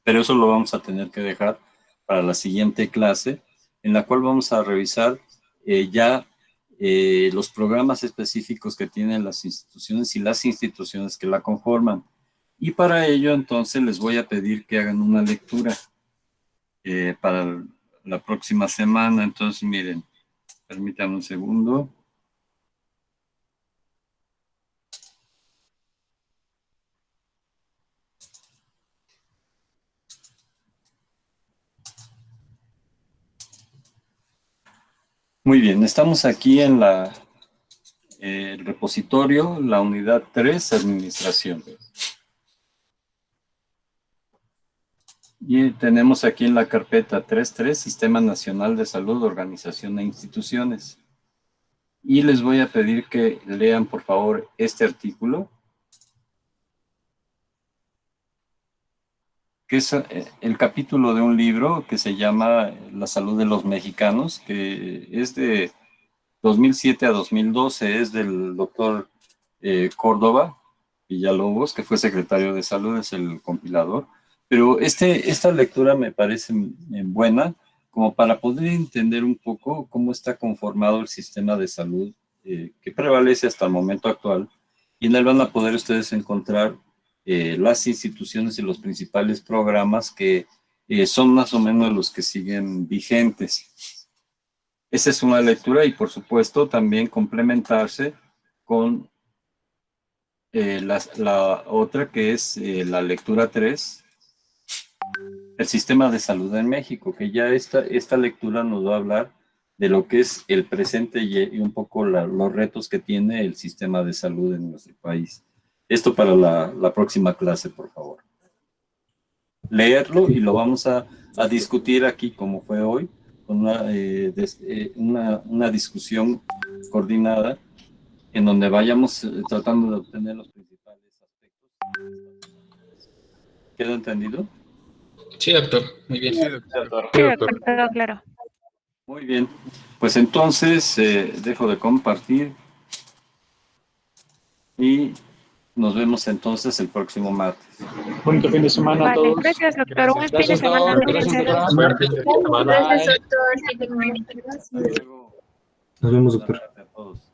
Speaker 1: Pero eso lo vamos a tener que dejar para la siguiente clase, en la cual vamos a revisar los programas específicos que tienen las instituciones y las instituciones que la conforman. Y para ello, entonces, les voy a pedir que hagan una lectura para la próxima semana. Entonces, miren, permítanme un segundo. Muy bien, estamos aquí en el repositorio, la unidad 3, Administración. Y tenemos aquí en la carpeta 3.3, Sistema Nacional de Salud, Organización e Instituciones. Y les voy a pedir que lean, por favor, este artículo, que es el capítulo de un libro que se llama La Salud de los Mexicanos, que es de 2007 a 2012, es del doctor Córdoba Villalobos, que fue secretario de Salud, es el compilador. Pero esta lectura me parece buena, como para poder entender un poco cómo está conformado el sistema de salud que prevalece hasta el momento actual, y en él van a poder ustedes encontrar las instituciones y los principales programas que son más o menos los que siguen vigentes. Esa es una lectura y, por supuesto, también complementarse con la otra, que es la lectura 3, el sistema de salud en México, que ya esta lectura nos va a hablar de lo que es el presente y un poco los retos que tiene el sistema de salud en nuestro país. Esto para la próxima clase, por favor. Leerlo y lo vamos a discutir aquí, como fue hoy, con una discusión coordinada en donde vayamos tratando de obtener los principales aspectos. ¿Quedó entendido?
Speaker 2: Sí, doctor. Muy bien.
Speaker 8: Sí, doctor.
Speaker 7: Sí, doctor, claro.
Speaker 1: Muy bien. Pues entonces dejo de compartir y nos vemos entonces el próximo martes.
Speaker 9: Bonito fin de semana a
Speaker 7: Vale,
Speaker 9: todos.
Speaker 7: gracias, doctor. Buen fin de
Speaker 9: Gracias,
Speaker 7: semana.
Speaker 9: doctor. Gracias,
Speaker 7: Cuídense.
Speaker 9: doctora.
Speaker 8: Buen fin de semana.
Speaker 6: Gracias, doctor.
Speaker 1: Hasta luego.
Speaker 11: Nos vemos, doctor.
Speaker 1: A todos.